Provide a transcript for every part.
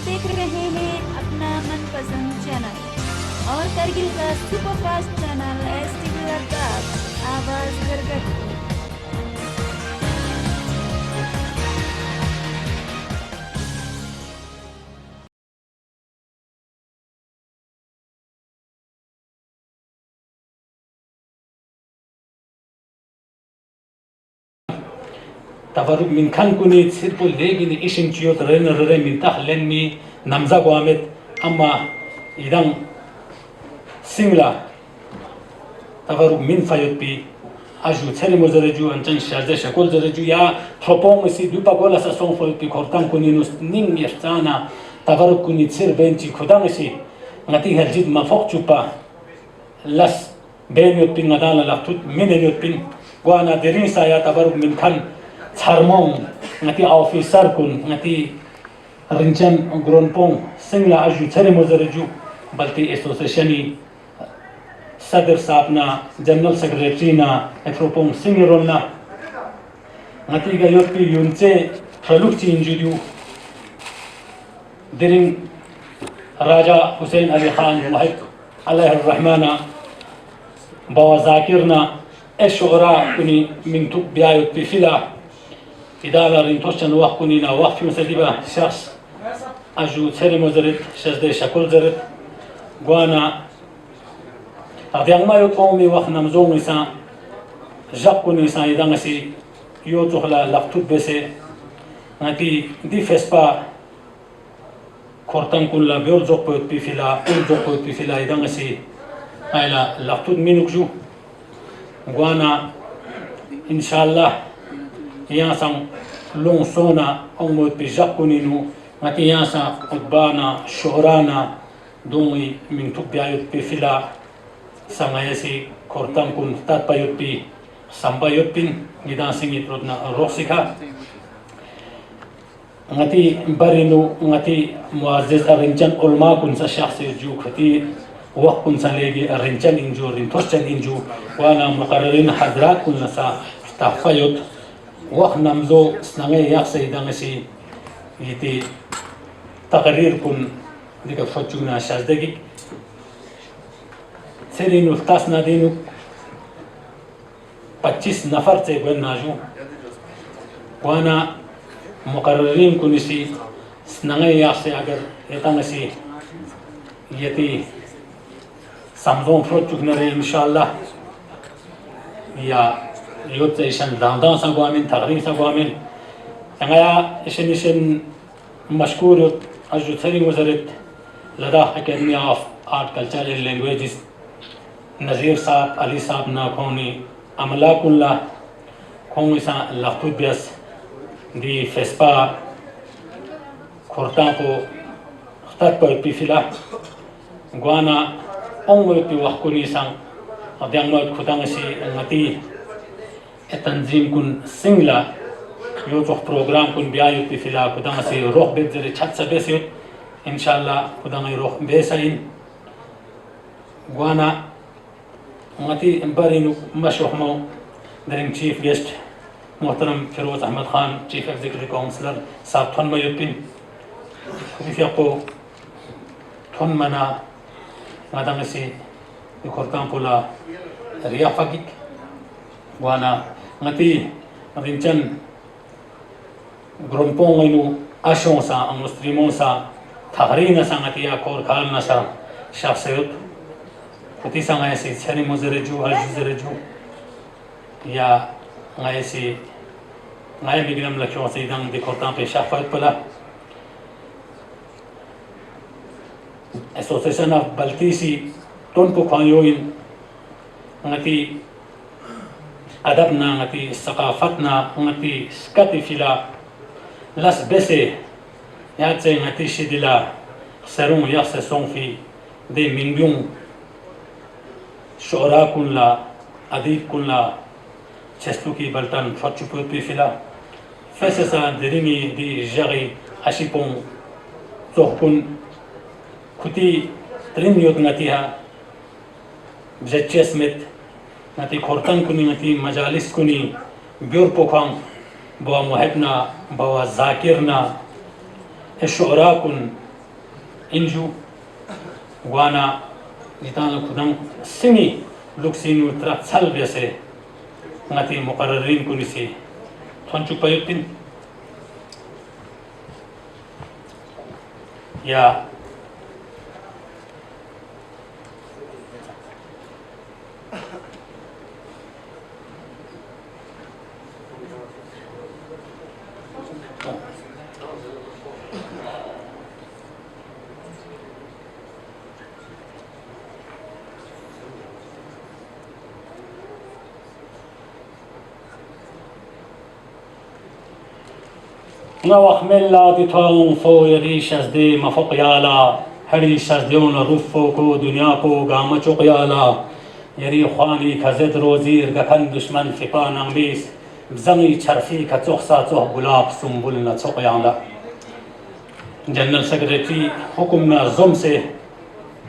देख रहे हैं अपना मनपसंद चैनल और करगिल का सुपरफास्ट चैनल STV लद्दाख आवाज घरगट। tavaruk min khan kuni sirpul legini ishin chiyot rene min tahlen mi namza gwamet amma idang singla tavaruk min fayot pi aju tseri mozareju anchan sharde shakol zareju ya thopong si dupa gola sa song fayot pi khortan kuni nus ning yeftana tavaruk kuni tsir benchi khudang si ngati haljid mafok chupa las benyot pin ngadala laktut minenot pin gwana derin saya tavaruk min khan charmong ngati officer kun ngati rinchan gronpong singla aju chare mozareju balti associationi sadr sapna general secretary na ethropong singironna ngati ga yopi yunche thalukchi injudu diring raja hussein ali khan wahid alayhi rahmana bawa zakirna الشعراء كني من توب بيايو بفلا إذا لا رنتوشن وقت كنينا وقت مسدبا شخص أجو تسري مزرد شزدي شكل زرد وانا أديان ما يطعمي وقت نمزون إنسان جاك كوني إنسان إذا نسي يوتوه لا لقطوب بسي نتي دي فسبا كورتان كون لا بيول زوق بيوت بفلا أول زوق بيوت بفلا إذا نسي هاي لقطوب مينوك جو وانا ان شاء الله ياسم لون صونا امود بجاكونينو متي ياسا قدبانا شهرانا دومي من تبيايوت بفلا سمايسي كورتان كون تات بايوت بي سامبايوت بين نيدان سينيت رودنا روسيكا ngati barinu ngati muazzez arrinjan ulma kun sa shakhsi ju khati وقت كن ساليجي الرنجان إنجو رنتوشان إنجو وأنا مقررين حضرات كن نسا تحفيوت وقت نمزو سنغي يقصي دانسي يتي تقرير كن ديك فتشونا شازدقي سيرينو التاسنا دينو 25 نفر تيبين ناجو وأنا مقررين كنسي سنغي يقصي أجر يتانسي يتي سامزون فروتشوك نري إن شاء الله يا يوت إيشان داندان سانغوامين تغرين سانغوامين أنا إيشان مشكور أجو تسري وزارة لدى أكاديمية أوف آرت كلتشر أند لانجويجز نزير صاحب علي صاحب ناكوني عملا كلها كوني سان لفتوت بيس دي فيسبا كورتانكو اختار بيفيلا غوانا أمور بوقتني سان أديان ما تكتان شيء نتي التنظيم كن سينغلا يوتوه برنامج كن بيايو بفلا كتان شيء روح بيتزري شات سبيسيوت إن شاء الله كتان يروح بيسين وانا نتي إمبارينو مشروع مو درين تشيف جيست محترم فيروز أحمد خان تشيف إكزيكتيف كونسلر سابتون ما يبين يفيقو تون منا madang si ikortan pula ria fagik wana ngati rinchan grompong inu ashong sa ang streamon sa thagrina sa ngati akor khal na sa shakhsayut kuti sa ngay si chani mozareju aljuzareju ya ngay si ngay bignam lakyo sa idang dikortan pe shafat pala Association of Baltisi Tonpo Kwanyoin ngati adabna ngati saqafatna ngati skati fila las bese yatse ngati shidila sarung yaqsa songfi de mingyung shu'ara kunla adib kunla chestuki baltan fatchuput pi fila fesesa dirini di jari ashipong tohkun كتي ترين يوت نتيها بجتشسمت نتي كورتان كوني نتي مجالس كوني بيور بوكان بوا محبنا بوا ذاكرنا الشعراء كن inju wana jitan kudang singi luksinu tra sal biase ngati muqarrarin kunisi thonchu payutin ya نوخملا تتوان فو يريش از دي مفوق يالا هريش از ديون رفو كو دنيا كو قامچو قيالا يري خواني كزد روزير غكن دشمن فقان انبيس بزني چرفي كتوخسا توخ بلاب سنبولنا توق يالا جنرال سكرتري حكمنا زمسه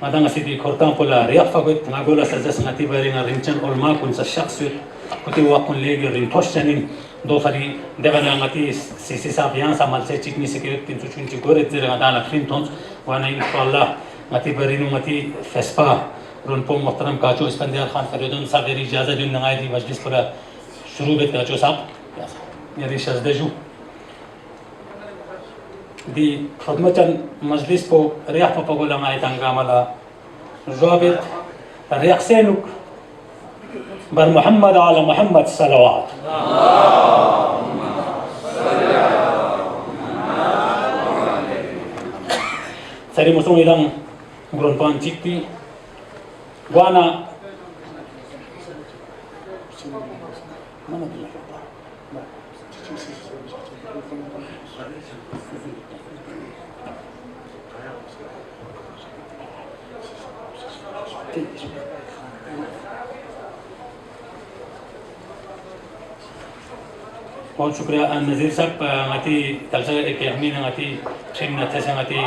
مدام سيدي كورتان بولا ريافا قلت نقول اساس نتي بارين رينچن اولما كنت الشخص كنت واقن ليجي رينتوشنين دو فري دبنا نتي سي سابيان سامال سي تشيكني سكرت تنتو چونچي غورت زر غدانا فرينتونز وانا ان شاء الله نتي بارين نتي فسبا رونپو محترم کاچو اسفندیار خان فریدون صاحب اجازه دین نهایتی مجلس پر شروع بیت کاچو صاحب یعنی شزدجو دي خدمة مجلس بو رياح بقول ما يتنقاملا جوابت رياح سينك بر محمد على محمد صلوات سري مسون إلهم غرون بان تيكتي وانا बहुत शुक्रिया नज़ीर साहब ngati talsa ek yahmin ngati trimna these ngati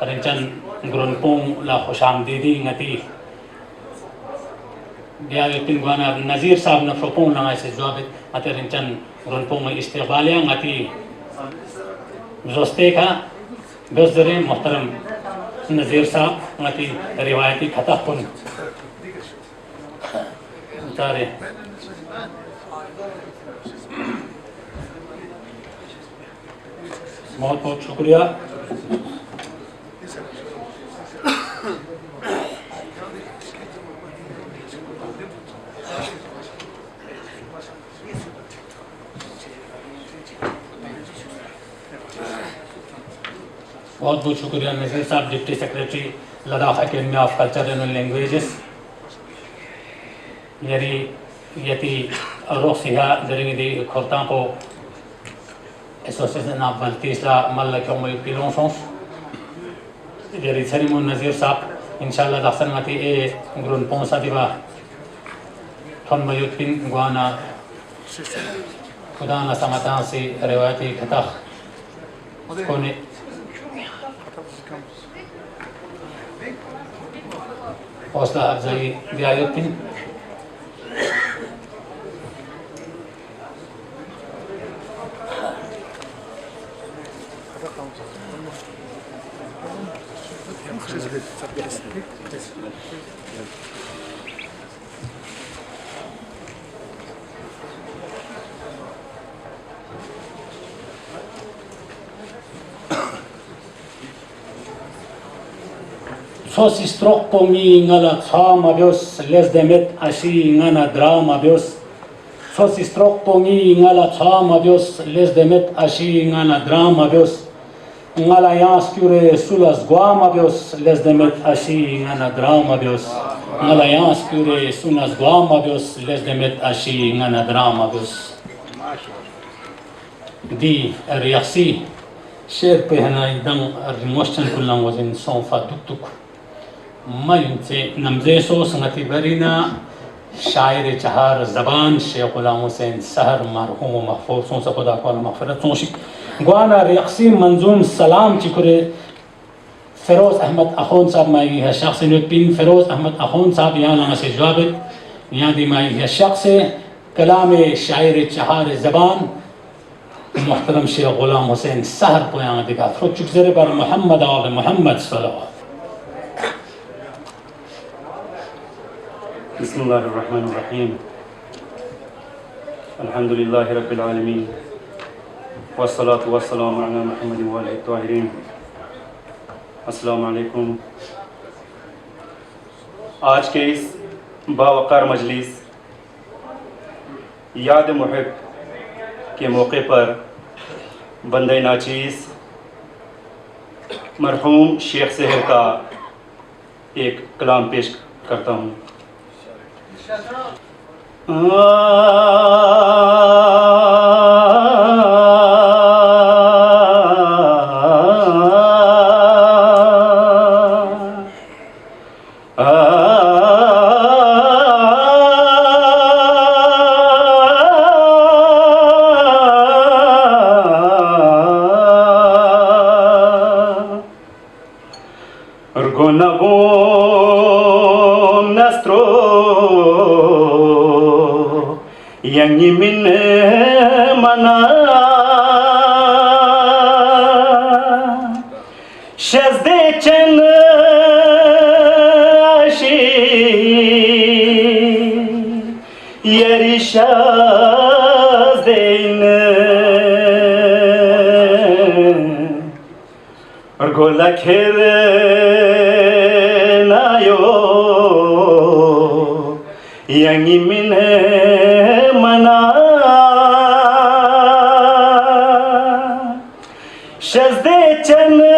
renchan gronpong la khoshamdidi ngati dia yakin gwana नज़ीर साहब na propon la ngase jawab ngati renchan gronpong istiqbalia ngati zoste ka bezdere muhtaram नज़ीर साहब ngati riwayati khata kun tare बहुत बहुत शुक्रिया बहुत बहुत शुक्रिया Nazir sahab deputy secretary Ladakh academy of culture and languages यरी यति रोसिहा दरिंगदी खोरता को Association of Baltisla Malakyomo Pilonsons Jari Sarimon Nazir Sap Inshallah Dasan Mati E Grun Ponsa Diva Thon Mayutin Guana Kudana Samatansi Rewati Katakh Kone Osla Abzai Diayutin Sos strok pomi ngala tsama bios les demet ashi ngana drama bios Sos strok pomi ngala tsama bios les demet ashi ngana drama bios ngala yas kure sulas guama bios les demet ashi ngana drama bios ngala yas kure sunas guama bios les demet ashi ngana drama bios di riasi شعر पे है ना एकदम रिमोशन कुल्लां वजन sofa दुक दुक ما ينتي نمزيسو سنتي برينا شاعر چهار زبان شيخ غلام حسين سهر مرحوم محفوظ سون خدا کو مغفرت سونشي غوانا ريقسي منظوم سلام چكره فیروز احمد اخون صاحب ماي هي شخص نوتين فیروز احمد اخون صاحب يانا مسي جواب يادي ماي هي شخص كلام شاعر چهار زبان محترم شيخ غلام حسين سهر پویان دیگه فرچ گذره بر محمد آل محمد صلوات بسم الله الرحمن الرحيم الحمد لله رب العالمين والصلاة والسلام على محمد وآله الطاهرين अस्सलाम वालेकुम। आज के इस बावकार मजलिस याद मुहिब के मौके पर बंदे नाचीज़ मरहूम शेख सहर का एक कलाम पेश करता हूँ। Yang min mana şezde çenaşi yeri şazdeyne gola khere na yo yang min mana şezde çenaşi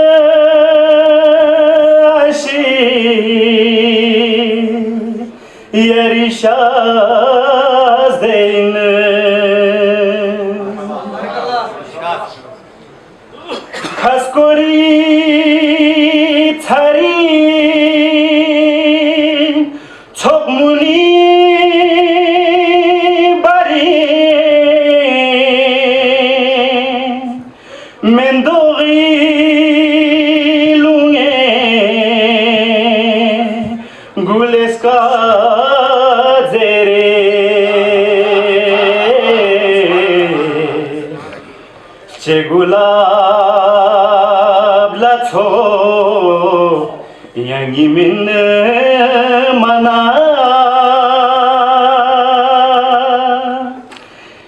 yeri şazdeyne kaskori thari çok muni Gulab latho yang min mana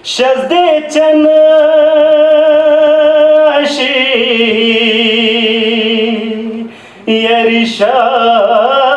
şezde çenaşi yeri şazdeyne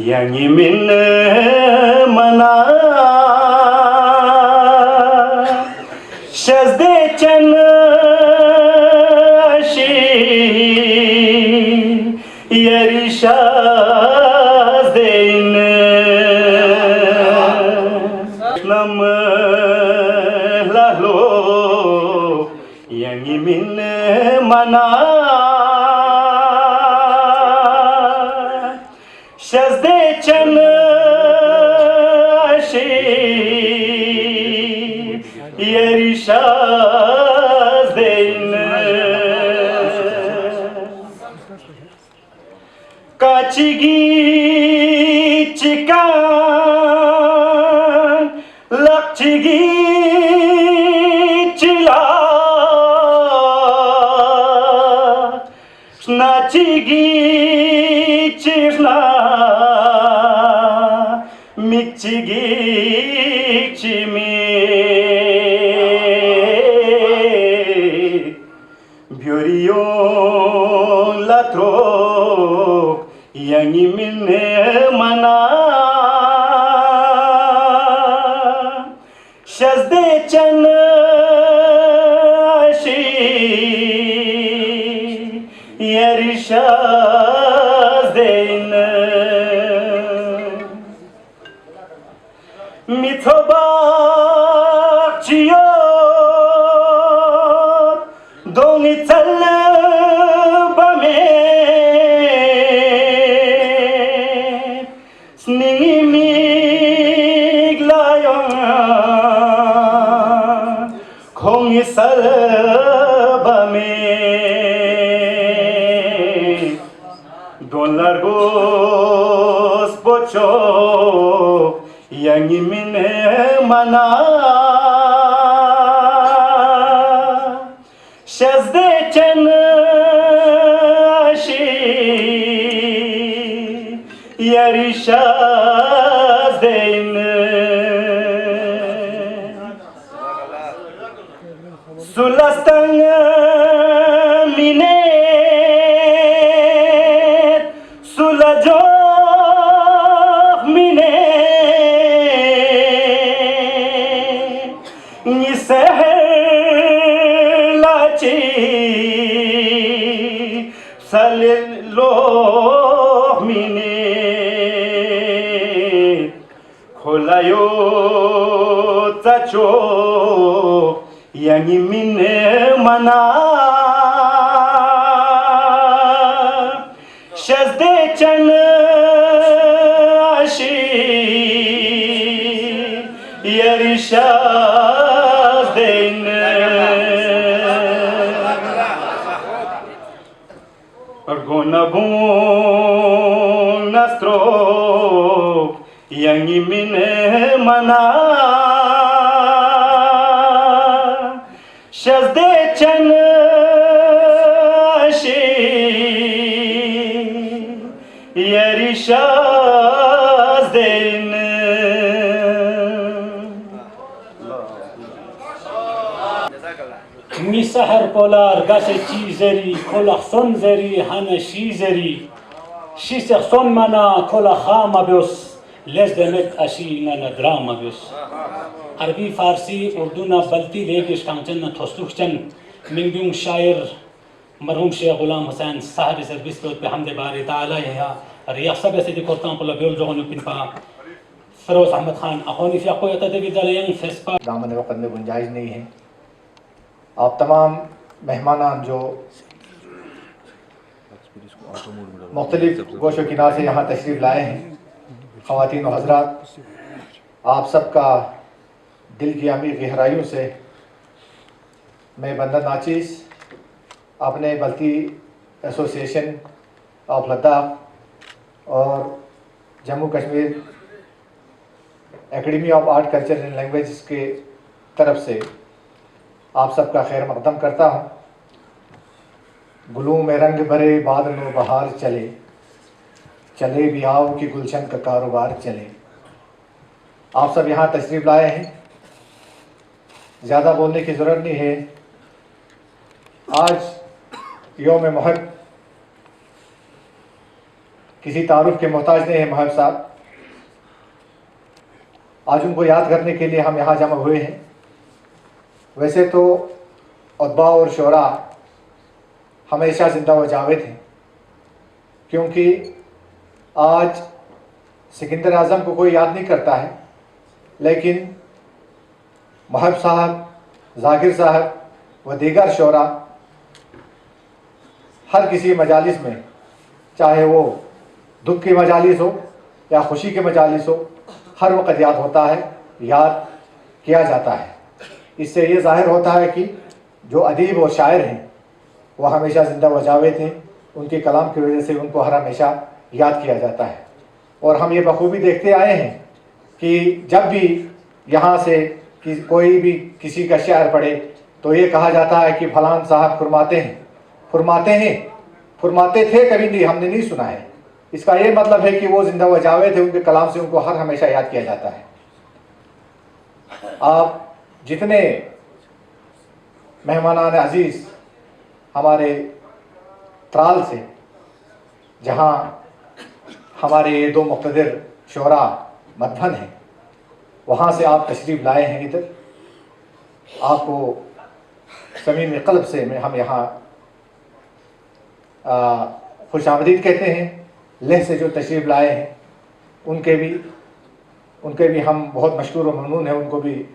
yang min mana şezde çenaşi yeri şazdeyne nam lalo yang min mana şezde çenaşi yeri şazdeyne kaçigi çıkan lakçigi çila snachigi çirna michigi chimi biorion latro yang min mana şezde çenaşi yeri şazdeyne mitobakçiyot dongi खोंगी सरबमे Dolar gos bocho yangi mine mana shazde chen ashi yari shazdein Sulastang mine Sulajo mine Ni sehlachi Salilo mine Kholayo tacho Yangi mine mana Shazde chan ashi Yari shazdein Argona bon nastro Yangi mine mana Shazde chan ashi Yari shazdein Misahar polar gase chizeri kola son zeri hana shizeri Shisek son mana kola khama bios Les demet ashi nana drama bios عربی فارسی اردو نا بلتی لیگش کانچن نا توسلوخچن منگیون شاعر مرحوم شیخ غلام حسین صاحب service بود به حمد باری تعالی یا ریاست بسیدی کورتان پلا بیول جوانو پنپا فروز احمد خان اخوانی فی اقویت دیوی دلیان فیسپا दामन वक़्त में गुंजाइश नहीं है। आप तमाम मेहमान जो मुख्तलिफ गोशो किनार से यहाँ तशरीफ़ लाए हैं, ख़वातीन व हज़रात, आप सबका दिल की अमीर गहराइयों से मैं बंदा नाचिस अपने बल्ती एसोसिएशन ऑफ लद्दाख और Jammu Kashmir academy of art culture and language के तरफ से आप सबका खैर मक़दम करता हूँ। गुलों में रंग भरे बादलों बहार चले, चले भी आओ कि गुलशन का कारोबार चले। आप सब यहाँ तशरीफ़ लाए हैं, ज़्यादा बोलने की ज़रूरत नहीं है। आज यौम महब किसी तारुफ के मोहताज नहीं है महब साहब। आज उनको याद करने के लिए हम यहाँ जमा हुए हैं। वैसे तो अदबा और शोरा हमेशा ज़िंदा व जावेद हैं, क्योंकि आज सिकंदर आज़म को कोई याद नहीं करता है, लेकिन महब साहब, जाकिर साहब व दीगर शोरा हर किसी मजालिस में, चाहे वो दुख की मजालिस हो या खुशी के मजालिस हो, हर वक्त याद होता है, याद किया जाता है। इससे ये ज़ाहिर होता है कि जो अदीब और शायर हैं वह हमेशा ज़िंदा व जावेद हैं। उनके कलाम की वजह से उनको हर हमेशा याद किया जाता है। और हम ये बखूबी देखते आए हैं कि जब भी यहाँ से कोई भी किसी का शायर पढ़े तो ये कहा जाता है कि फलान साहब फरमाते हैं, फरमाते थे, कभी नहीं, हमने नहीं सुना है। इसका ये मतलब है कि वो ज़िंदा व जावेद थे, उनके कलाम से उनको हर हमेशा याद किया जाता है। आप जितने मेहमानान अजीज़ हमारे त्राल से, जहाँ हमारे ये दो मुक़्तदिर शोरा मदफन हैं, वहाँ से आप तशरीफ़ लाए हैं इधर, आपको समीम क़ल्ब से हम यहाँ खुशामदीद कहते हैं। लेह से जो तशरीफ़ लाए हैं उनके भी हम बहुत मशकूर व ममनून हैं, उनको भी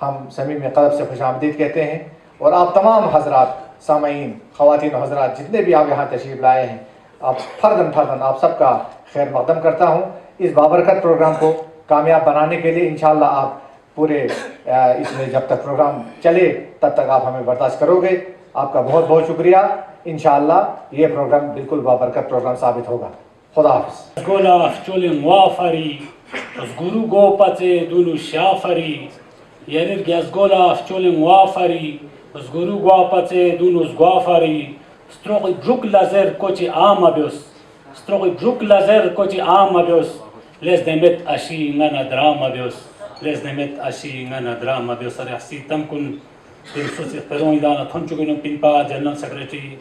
हम समीम क़ल्ब से खुशामदीद कहते हैं। और आप तमाम हज़रात सामईन, ख़वातीन व हज़रात जितने भी आप यहाँ तशरीफ़ लाए हैं, आप फ़र्दन आप सबका खैर मक़दम करता हूँ। इस बाबरकत प्रोग्राम को कामयाब बनाने के लिए इंशाअल्लाह आप पूरे इसमें जब तक प्रोग्राम चले तब तक आप हमें बर्दाश्त करोगे। आपका बहुत बहुत शुक्रिया। इंशाअल्लाह ये प्रोग्राम बिल्कुल बाबरकत प्रोग्राम साबित होगा। खुदा हाफिज़। Gola wczolem łafari, z góru gopace dulu szafari. Energia z gola wczolem łafari, z góru gopace dulu zgłafari. Strogi bruk lazer koci amabios, strogi bruk lazer koci amabios. Les demet ashi ngana drama bios, les demet ashi ngana drama bios. Arihsi tamkun bin sosi peron idana thonchugunum pinpa General Secretary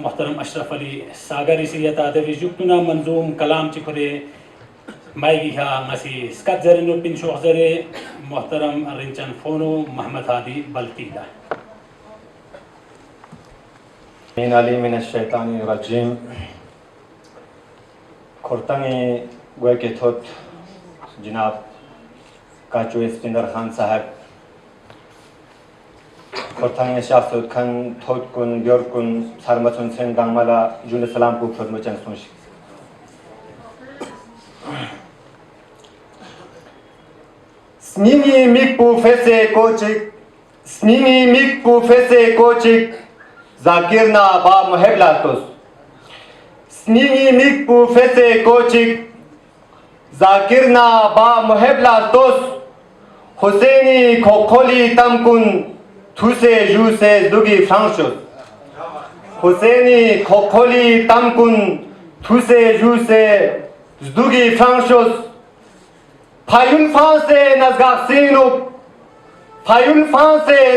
محترم اشرف علی ساگری سیتا دوی جوکتونا منظوم کلام چکره مایگی ها مسی سکت زرنو pain شوخ زره محترم رنچن فونو محمد هادی بلتیدا من علی من الشیطان الرجیم کورتنگ گویا که توت جناب کاچو اسپندر خان صاحب کورتنگ شافت کن توت کن بیار کن سرمتون سن گامالا جون سلام کو خدمت چنسونش سنینی میک پو فسه کوچک سنینی میک پو فسه کوچک ذاکرنا با محبلاتوس سنینی میک پو فسه کوچک ذاکرنا با محبلاتوس حسینی کوکولی تمکن توسه جوسه دوگی فرانشوس حسینی کوکولی تمکن توسه جوسه دوگی فرانشوس پایون فانسه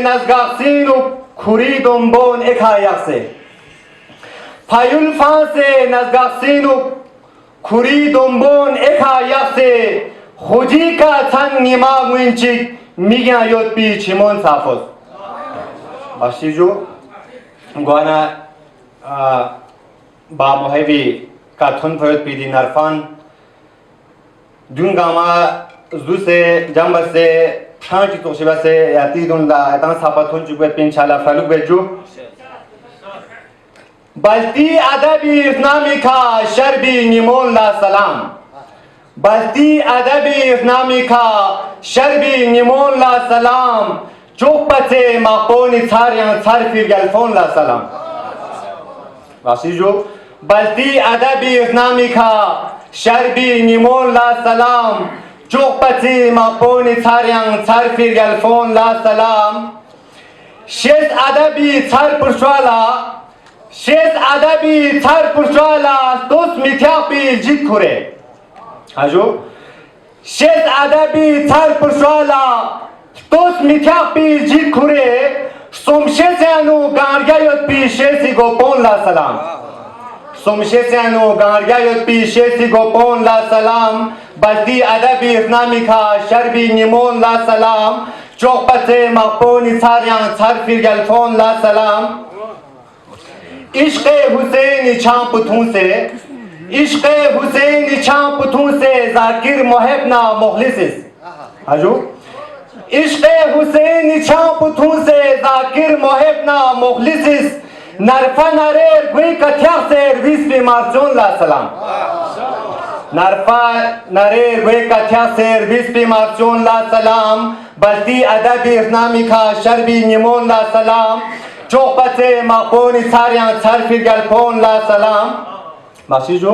نزگاقسینو کوری دنبون اکایاکسه پایون فانسه نزگاقسینو کوری دنبون اکایاکسه خوجی کا تن نیما موینچیک میگن یود بی چیمون صافوس باشیجو گوانا با محوی کا تون فیود پیدی نرفان دونگاما زوسه جنبسه پانچی توشیبسه یاتی دون لا اتان سابتون چوبت پینچالا فلوک بجو بلتی ادبی اسلامی کا شربی نیمون لا سلام بلتی ادبی اسلامی کا شربی نیمون لا سلام چوک پته مقبونی تاریان ترفیر گلفون لا سلام واسیجو بلتی ادبی اسلامی کا شربی نیمون لا سلام چوک پته مقبونی تاریان ترفیر گلفون لا سلام شیز ادبی تر پرشوالا دوست میتیاق بی جید کوره هجو شیز ادبی تر پرشوالا دوست میتیاق بی جید کوره سومشیزیانو گارگایوت بی شیزی گوپون لا سلام سومشیزیانو گارگایوت بی شیزی گوپون لا سلام بلدی ادبی اسلامی کا شربی نیمون لا سلام چوقت مقبونی ساریان ترفیر گلفون لا سلام عشق حسین چان پتھوں سے ذاکر محبنا مخلص حجو عشق حسین چان پتھوں سے ذاکر محبنا مخلص نرفا نریر گوی کتھیاق سے رویس بی مارچون لا سلام نرفا نریر گوی کتھیاق سے رویس بی مارچون لا سلام بلتی ادبی اسلامی کا شربی نیمون لا سلام چوقت مقبونی ساریان ترفیر گلپون لا سلام باشیجو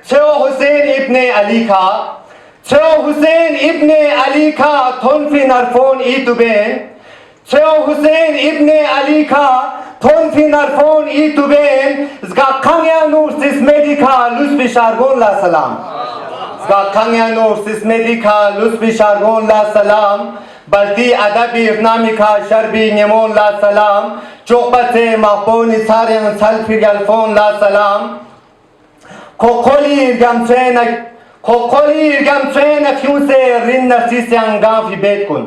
چھو حسین ابن علی کا تھونفی نرفون ایتو بین چھو حسین ابن علی کا تھونفی نرفون ایتو بین زگا کھنگیا نور سس میڈیکا لس بشارگون لا سلام زگا کھنگیا نور سس میڈیکا لس بشارگون لا سلام بلتی ادبی اسلامی کا شربی نیمون لا سلام چوقت مقبونی ساریان سلفی گلفون لا سلام کوکولی ارگم فیون سے رن نرسیسیان گانفی بیت کن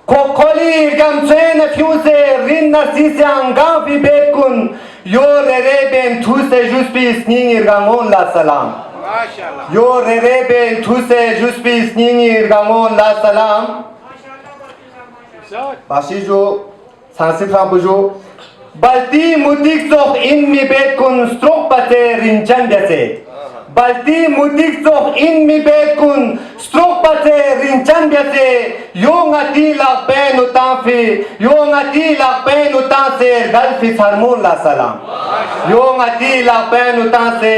کوکولی ارگم فیون سے رن نرسیسیان گانفی بیت کن یو رے بین تو سے جس پی سنین ارگمون لا سلام یو رے بین تو سے جس پی سنین ارگمون لا سلام باشیجو سانسی فرامپوجو بلتی مدیک زخ این می بیت کن ستروک پته رینچن دسه balti mutik sok in mi bekun strok pate rinchan biase yo ngati la pen utafi yo ngati la pen utase galfi sarmon la salam yo ngati la pen utase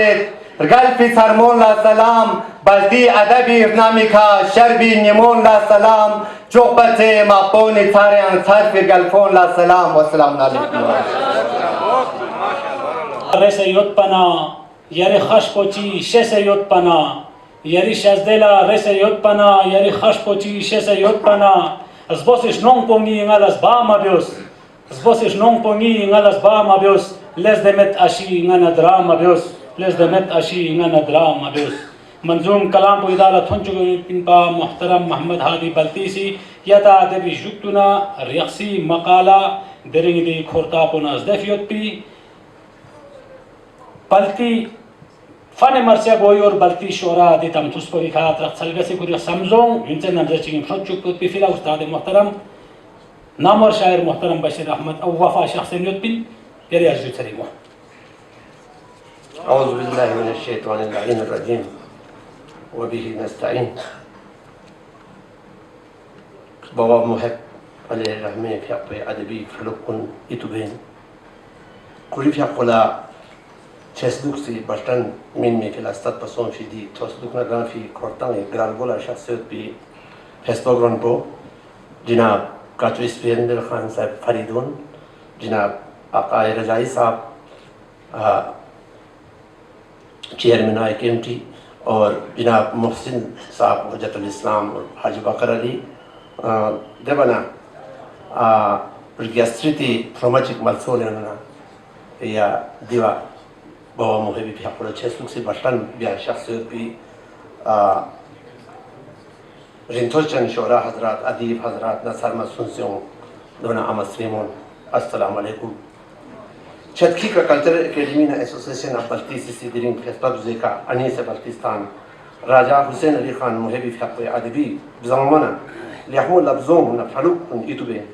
galfi sarmon la salam balti adabi irnami ka sharbi nimon la salam chok pate ma poni tharyang tharfi galfon la salam wassalam alaikum rese yot pana yari khash pochi shese yot pana yari shazdela rese yot pana yari khash pochi shese yot pana zbosish non pongi ngalas ba mabios zbosish non pongi ngalas ba mabios les demet ashi ngana drama bios les demet ashi ngana drama bios منظوم کلام کو ادارہ تھنچو پنپا محترم محمد هادي بلتيسي يتا دبي جوكتنا ريخسي مقالة درنگ دي خورتا پوناز دفيوت بي بلتي فن مرسيا boy اور بلتي شورا دي تم تسپو خات رخ سلگسي کو سمزون ينچ نمزچين تھنچو پوت بي فيلا استاد محترم نامور شاعر محترم بشير احمد او وفا شخصيت بن يري اجو تريمو أعوذ بالله من الشيطان اللعين الرجيم وبه نستعين بابا محب عليه الرحمن في حق أدبي خلق إتوبين كل في حق لا تسلوك سي باشتن من في الاستاد بسون في دي تسلوك نجان في كورتان غرالبولا شخصيات بي فيسبوغران بو جناب كاتويس بيندر خان صاحب فريدون جناب آقا رجائي صاحب चेयरमैन IKMT और जनाब मोहसिन साहब हजरतुल इस्लाम और हाजी बकर अली देवना रियास्ट्रीति फ्रोमाचिक मलसोलेना या दिवा बाबा मोहबी भी आपको चेस्लुक से बटन बिया शख्सियत भी रिंथोचन शोरा हजरात अदीब हजरात नसर मसुनसियों दोना अमस्लिमोन अस्सलाम वालेकुम चटकी का कल्चरल एकेडमी ना एसोसिएशन ऑफ बल्तीसी सिदरिंग फेस्टिवल जेका अनी से बल्तिस्तान राजा हुसैन अली खान मुहबी फक़े अदबी बज़माना लियाहु लफ्ज़ों ना फरुक उन इतुबे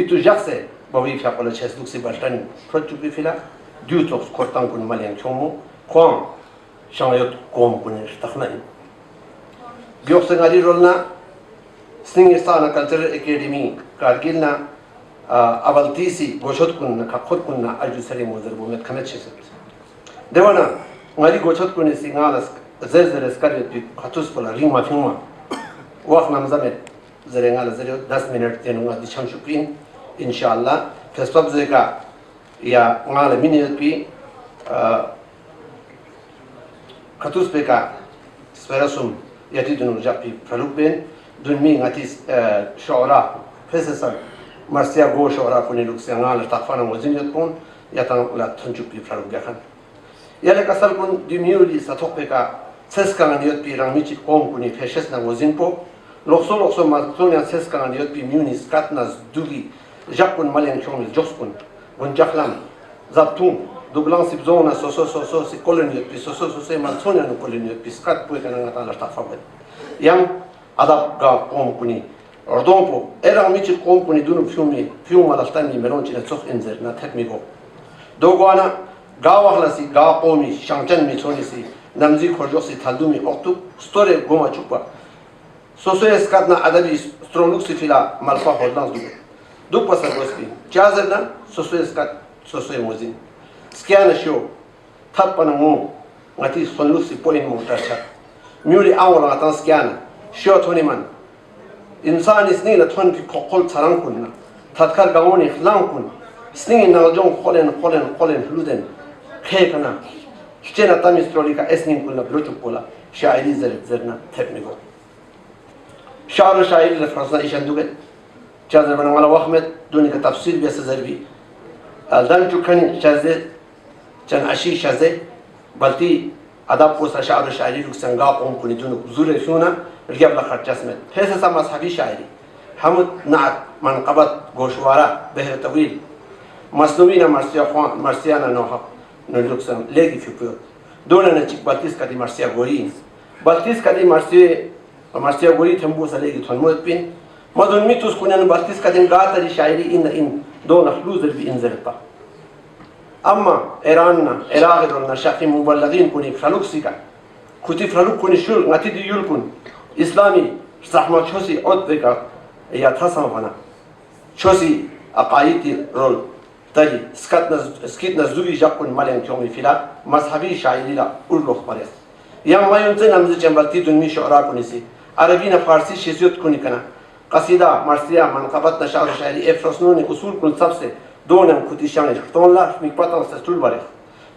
इतु जक्से बवी फक़े चेस्लुक से बल्तन फ्रचुबी फिला ड्यू तो कोर्तां कुन मलियन चोमो क्वां शायद कोम कुन तखनाई बियोक्स गाली रोलना सिंगिस्तान कल्चरल एकेडमी कारगिलना अवल्तीसी गोशत कुन्ना खखुद कुन्ना अजु सरे मोजर बुमेत खमेत छे देवाना ngari gochot kuni singalas zezere skari pi khatus pola ringma thingma waq namzamet zere ngala zere 10 minute tenunga di chamshupin inshallah fesbab zeka ya ngala minute pi khatus peka sperasum yati dunu japi pralukben dunmi ngatis shora fesesa مرسيا Ghosh ورا كوني لوكسيانال تقفانا موزين يكون يتان لا تنجوب بفرق بيخان يلا كسر كون ديميولي ستوقيكا سيسكان يوت بي راميتي قوم كوني فيشسنا موزين بو لوكسو مارتونيا سيسكان يوت بي ميونيس كاتناز دوغي جاكون مالين show me جوسكون ونجاخلام زابتون دوغلان سيبزونا سوسو سي كولون يوت بي سوسو مارتونيا نو كولون يوت بي سكات بويكا نغاتا لا تقفاوين yam اداب غا قوم كوني Ordonpo era amici componi d'uno fiume alla stanni melonci nel sof inzer na tekmiko dogoana gawahlasi ga qomi shangchan mi chonisi namzi khorjosi thaldumi oktu story goma chukpa sosoes katna adabi strongluksi fila malfa hodlans du pasa gospi chazerna sosoes kat sosoe mozin skiana show thapana mo ngati sonluksi point mo tacha miuri awala ngatan skiana show toniman इंसान इसने लथन की कोकल चरंग कुन्ना थत्कर गाँव ने खलांग कुन इसने नालजों खोलेन हलुदेन खे कना चेना तमिस्ट्रोली का इसने कुन्ना ब्रोचुक बोला शायरी जरना थेपनिको शायरी लफरसना इशान दुगे चादर बना वाला वहमत दुनिया का तफसील भी सजरबी अलदन चुकनी शाज़े चन अशी शाज़े बल्कि अदब पोसा शायरी लुक संगा कौम कुनी दुनिया ज़ुरे फियोना رجال لخر جسمت هذا سما صحفي شاعري حمد نعت منقبت غوشوارا بهر طويل مصنوعين مرسيا خوان مرسيانا نوحق نلوكسن لقي في بيوت دون نتيك بلتيس كدي مرسيا غوري بلتيس كدي مرسيا غوري تنبوس لقي تنموت بين ما دون ميتوس كونن بلتيس كدي غاتري شاعري إن دون حلوز البي إنزلتا أما إيراننا إراغدنا شاكي مبلغين كوني خلوكسيكا كتي فرلوك كوني شول نتي دي يلكون إسلامي صحما شوسي عد بك يا تحسن فنا شوسي أقايتي رول تالي سكتنا زوبي جاكون مالين كيومي فيلا مذهبي شاعري لا أولوخ مريض يا ما ينتن أمز جنبالتي دنمي شعراء كونيسي عربينا فارسي شيزيوت كوني كنا قصيدة مرسية منقبتنا شعر شاعري إفرسنوني أصول كن سبسي دونا كتي شاني شختون لا ميكباتنا سستول باريخ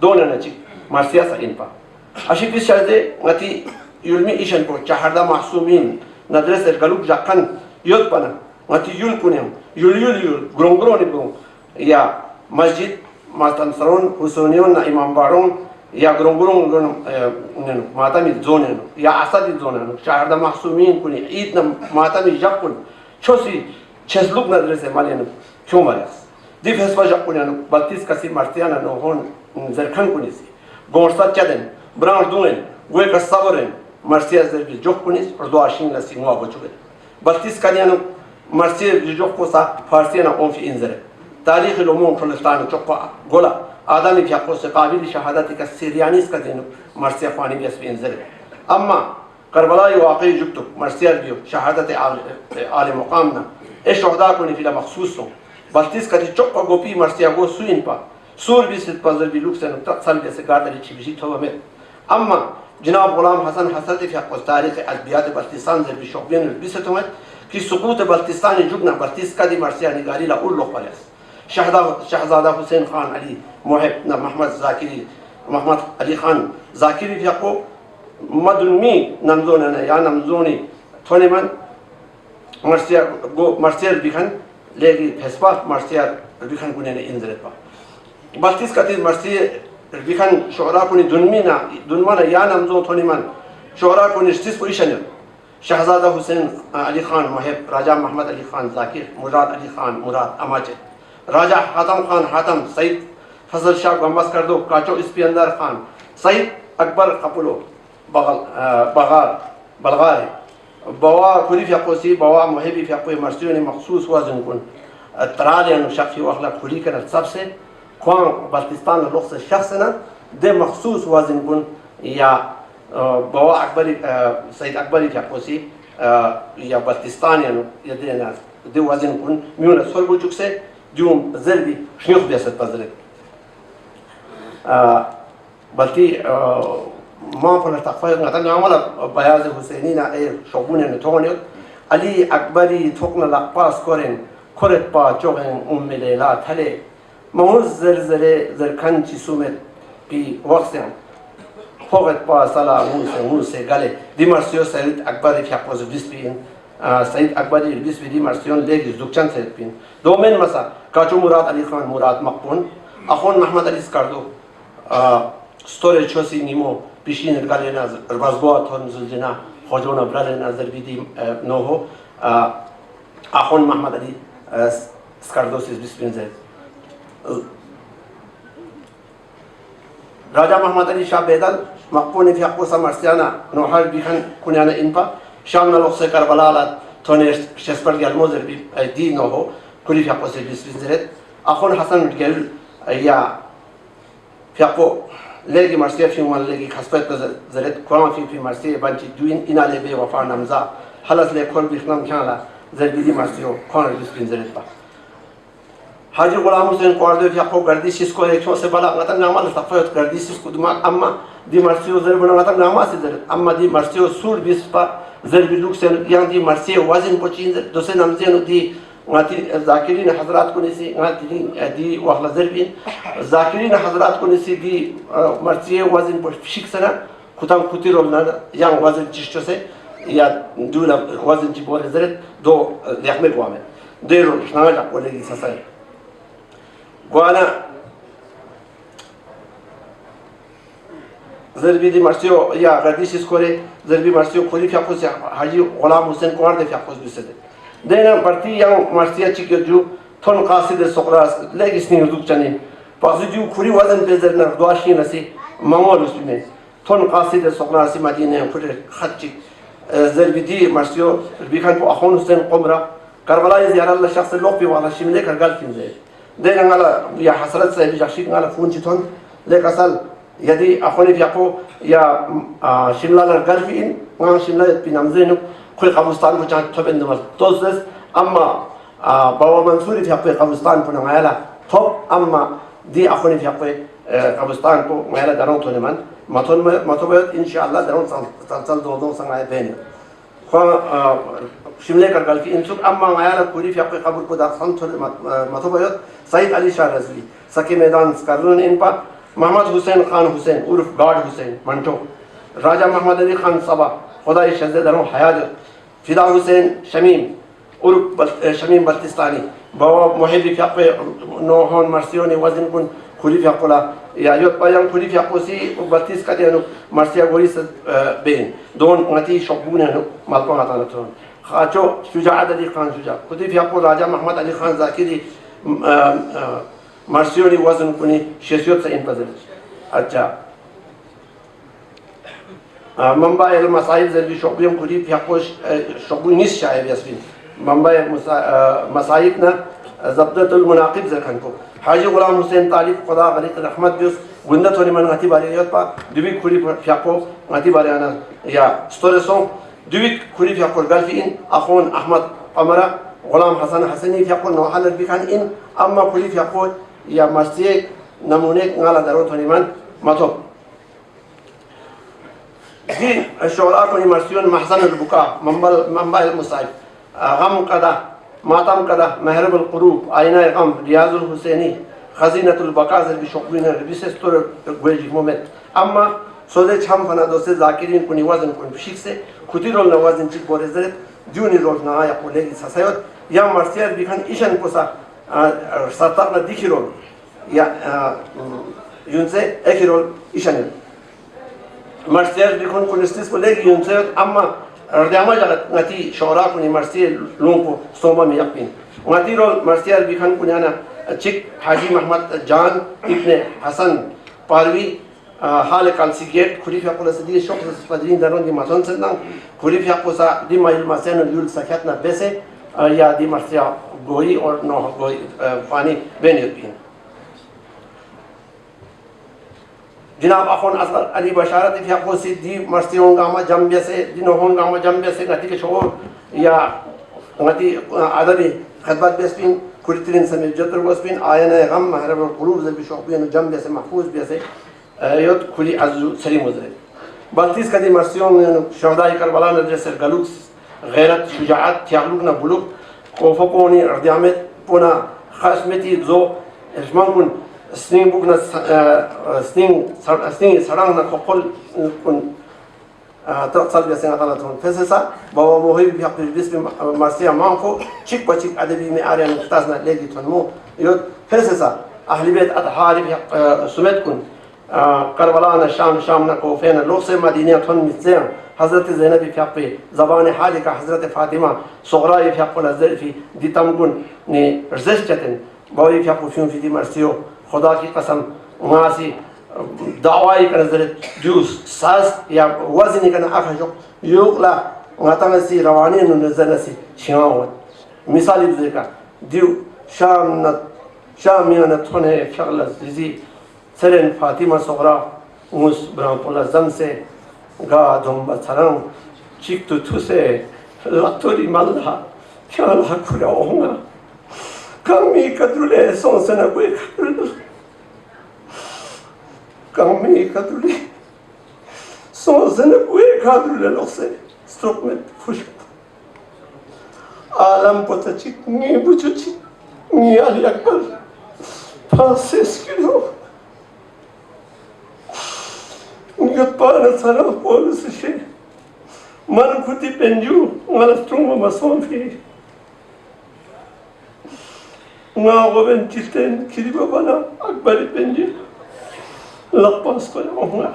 دونا نجي مرسية سإنبا أشي في شرده نتي يلمي إيشان بو شهردا محسومين ندرس القلوب جاكن يوتبنا نتي يلكونهم يل غرونغروني بون يا مسجد ماتنسرون حسونيون إمام بارون يا غرونغرون ماتامي زونن يا أسد زونن شهردا محسومين كوني عيدنا ماتامي جاكن شوسي چسلوك ندرس مالين كيو ماريس دي فسفا جاكن يعني بلتيس كسي مرتيانا نوهون زركن كونيسي غورسات چدن بران دونن ويك صبرن مرسيا زربي جوك كونيس اردو اشين لسي نوا بچوبل بلتيس كانيانو مرسيا جوك كوسا فارسينا اون في انزر تاريخ الامم فلسطين چوقا غولا آدمی که قوس قابل شهادتی که سیریانیس کدینو مرسیا فانی بیس في انزر اما کربلای واقعی جبتو مرسیا بیو شهادت عالم مقامنا ايش شهدا كوني في مخصوصو بلتيس كدي چوقا غوبي مرسيا غو سوين با سور بيست بازر بلوكسن تقصل بيس قادر چي بيجي تومت اما جناب غلام حسن حسرتي في حق تاريخ ادبيات بلتستان زر بشوبين بيستومت كي سقوط بلتستان جوجنا بلتيس كدي مرسيا نغاري لا اول لوق باليس شهزاده حسين خان علي محب محمد زاكري محمد علي خان زاكري في حقو مدلمي نمزوننا يا نمزوني تونيمان مرسيا بيخن لغي فسبا مرسيا بيخن كوننا انزرت با بلتيس كدي مرسيا بيخن شعراء كوني دنمانا يا نمزون تونيمان شعراء كوني اشتيس بويشن شهزاده حسين علي خان محب راجا محمد علي خان زاكر مراد علي خان مراد اماجد راجا حاتم خان حاتم سيد فضل شاه گمبس کردو کاچو اسپیندر خان سيد اکبر قپولو بلغاري بوا كوري في قوسي بوا محبي في قوي مرسيوني مخصوص وزن كون ترالي انه شخصي واخلاق كوري كانت سبسه كون بلتستان لغز شخصنا ده مخصوص وزن كون يا بوا اكبر سيد اكبر في قوسي يا بلتستان يعني يدينا ده وزن كون ميونا سولبو جوكسه ديوم زربي شنيخ بيست بزرق بلتي ما فلر تقفى نتنا عملا بياز حسينينا اي شغونه نتونيو علي اكبري توقنا لقاس كورن كورت با جوغن ليلا تلي موز زركان سومت بي وقتين فوقت با سلا موسى غالي دي مرسيو سيد اكبري في حقوز بيسبين سيد اكبري بيسبي دي مرسيون ليجي زوكشان سيد بين دومين مسا كاچو مراد علي خان مراد مقبون اخون محمد علي سكاردو ستوري چوسي نيمو بيشين الغالينا ربازبوات هون زلجنا خوجونا برالنا زربيدي نوهو اخون محمد علي سكاردوسيس بسبين راجا محمد علي شاه بيدل مقبوني في حقوسا مرسيانا نوحال بيخن كونيانا انبا شامنا لغسي كربلالا توني شسبرغي الموزر دي نوهو كولي في حقوسي بسبين اخون حسن الجل يا في حقو لقي مرسيا في مال لقي خسبت زرت كلام في مرسيا بنتي دوين إنا لبي وفا نمزا حلس لي كل بيخنام كان زربيدي مرسيو كون بسبين زرت با حاجي غلام حسين قاردو في حقو گرديش اسكو اكشو سے بلا غتن نعمل تفاوت گرديش اسكو دماغ اما دي مرسيو زربنا غتن نعمل زرت اما دي مرسيو سور بيسبا زربي لوكسن يان دي مرسيا وزن بوچين دوسه نمزينو دي غاتي ذاكرين حضرات كونسي غاتي دي واخلا زربين ذاكرين حضرات كونسي دي مرسيه وزن بشيك سنه كوتام كوتيرولنا يان وزن تشتسه يا دولا وزن تبور زرت دو يحمل قوامه ديرو شنالا قولي ساساي قوانا زربي دي مرسيو يا غاديش سكوري زربي مرسيو كولي في حقوس حاجي غلام حسين قوارد في حقوس بيسد دينا بارتي يان مرسيا تشيكيو تون قاصد سقراس لاجسني يردوك جاني بعضيو كوري وزن بزرنا دواشي نسي مامول مسلمين تون قاصد سقراس مدينه كل خطي زربي دي مرسيو بيكان بو اخون حسين قمره كربلاء زياره الله شخص لوبي ولا شي ملك قال كين زي دينا على يا حسرت سيبي جاشي على فونجي تون لك اصل यदि अखोनी फियाको या शिमला लरगल्फी इन वहाँ शिमला पिनामजेनु कोई कब्रिस्तान को चाह थोपे नमर तोज़ अम्मा बाबा मंसूरी फियाको कब्रिस्तान को नगायला थोप अम्मा दी अखोनी फियाको कब्रिस्तान को नगायला दरों तो निमान मतोबत इंशाअल्लाह दरों चल दो संगाए बहने शिमले कर गल्फी इंसुक अम्मा नगायला पूरी फियाको कब्र को दाखन थोड़े मतोबत सईद अली शाह रज़वी सकी मैदान करने इन पर मोहम्मद हुसैन खान हुसैन उर्फ गार्ड हुसैन मंटो राजा मोहम्मद अली खान सबा खुदा शहज़ाद दरों हयात फिदा हुसैन शमीम उर्फ शमीम बल्तिस्तानी बाबा मुहिब फियाको नोहन मर्सियोनी वजन कुन खुली फियाकोला या योत पायम खुली फियाकोसी 32 का देनु मर्सिया गोरी से बेन दोन ngati शोकबुने नु मालको आता न तो खाचो शुजाअत अली खान शुजा खुदी फियाको राजा मोहम्मद अली खान जाकिरी मर्सियोनी वजन कुनी शेशियत से इन पजल अच्छा मुंबई अल मसाइब जल्दी शोकबियम खुदी फियाको शोकबु निस शायद यास्मिन मुंबई मसाइब ना ज़ब्दतुल मुनाकिब ज़खन को हाजी गुलाम हुसैन तालिब खुदा गरीक रहमत बिस गुंदत होने मन गति बारे योत पा दुबी खुरी फियाको गति बारे आना या स्टोरेसों दुबी खुरी फियाको गल्फी इन अखोन अहमद अमरा गुलाम हसन हसनी फियाको नौहाल बिखान इन अम्मा खुरी फियाको या मर्सिये नमूने गाला दरों होने मन मतो दी शोरा को मर्सियों महसन बुका मुंबई मुसाइब गम कदा मातम कदा महरबुल कुरूब आईना गम रियाजुल हुसैनी खजीनतुल बकाज़ बिशोकबिन बिसेस तोर गोजी मोमेंट अम्मा सोदे छम फना दोसे जाकिरिन कुनी वजन कुन फिक से खुदी रोल नवाजन चिक बोरेजरे जूनी रोल ना या कोलेगी ससायत या मर्सियर बिखन ईशन कोसा सरताक न दिखी रोल या यूनसे एक रोल ईशन मर्सियर बिखन कुनिस्टिस कोलेगी यूनसे अम्मा रद्यामा जगत ngati शोरा कुनी मर्सियर लोगों सोमा में यकीन ngati रोल मर्सियर बिखन कुनियाना चिक हाजी मोहम्मद जान इब्ने हसन पारवी हाल कालसी गेट खुरी फियाको से दी शोक से पदरीन दरों दी माथों से ना खुरी फियाको सा दी माइल मासेन यूल सख्यात ना बेसे या दी मर्सिया गोई और नौ गोई पानी बेनियत जनाब अखोन असर अली बशारत फियाको से दी मर्सियों गामा जम्बे से दिनों गामा जम्बे से गति के शोर या गति आदमी खदमत बेस्पिन कुरितिन समेत जतर वस्पिन आयना गम महरब कुरूब जब शोकबिन जम्बे से महफूज बेसे योत खुली अज़ू सरी मुजरे 32 कदी मर्सियों शहदाई करबला नजर गलुक्स गैरत शुजाअत त्यागलुक न बुलुक कोफकोनी अर्दियामत पुना खस्मती जो इस्मांकुन स्निंग बुक न स्निंग सड़ांग न कोपल कुन तक्सल बेसे नकाला थोन फैससा बाबा मोहिब भी बिस्म मर्सिया मांको चिक पचिक अदबी में आर्यन मुख्ताज न लेगी थोन मो योत फैससा अहली बैत अतहारी सुमेत कुन करबला न शाम न कोफे न लोग से मदीना थोन मिस्से हज़रत ज़ैनब फियाक़े ज़बान हाल का हज़रत फ़ातिमा सुग़रा फियाक़ो लज़रफ़ी दितम कुन ने रज़ेस्टन बावी फियाक़ो फ्यूं फ़ी दी मर्सियो खुदा की कसम मासी दावाई का नज़र जूस सास या वज़नी का न आखिर योगला मातांगसी रवानी नज़र नसी छियावत मिसाली बुज़ेका दिव शाम यान थोने शगल ज़िज़ी सरेन फ़ातिमा सुग़रा मुस ब्रांपोला ज़म से गा धुम्बा सरंग चिक तुथुसे लतोरी मल्ला क्या लाकुरा होगा कमी कदरुले सोंसना कोई कदरुले कमी कदरुले सोंसना कोई कदरुले लोसे स्ट्रोक में खुश आलम पता चिक नी बुझु चिक नी अली अकबर फांसेस किलो निकट पान सारा पोलिस शे मन खुदी पेंजू वाला स्ट्रोंग मसों फी ना गोबन चिस्टेन किरी बाबा अकबरी पेंजी लक्पास को होगा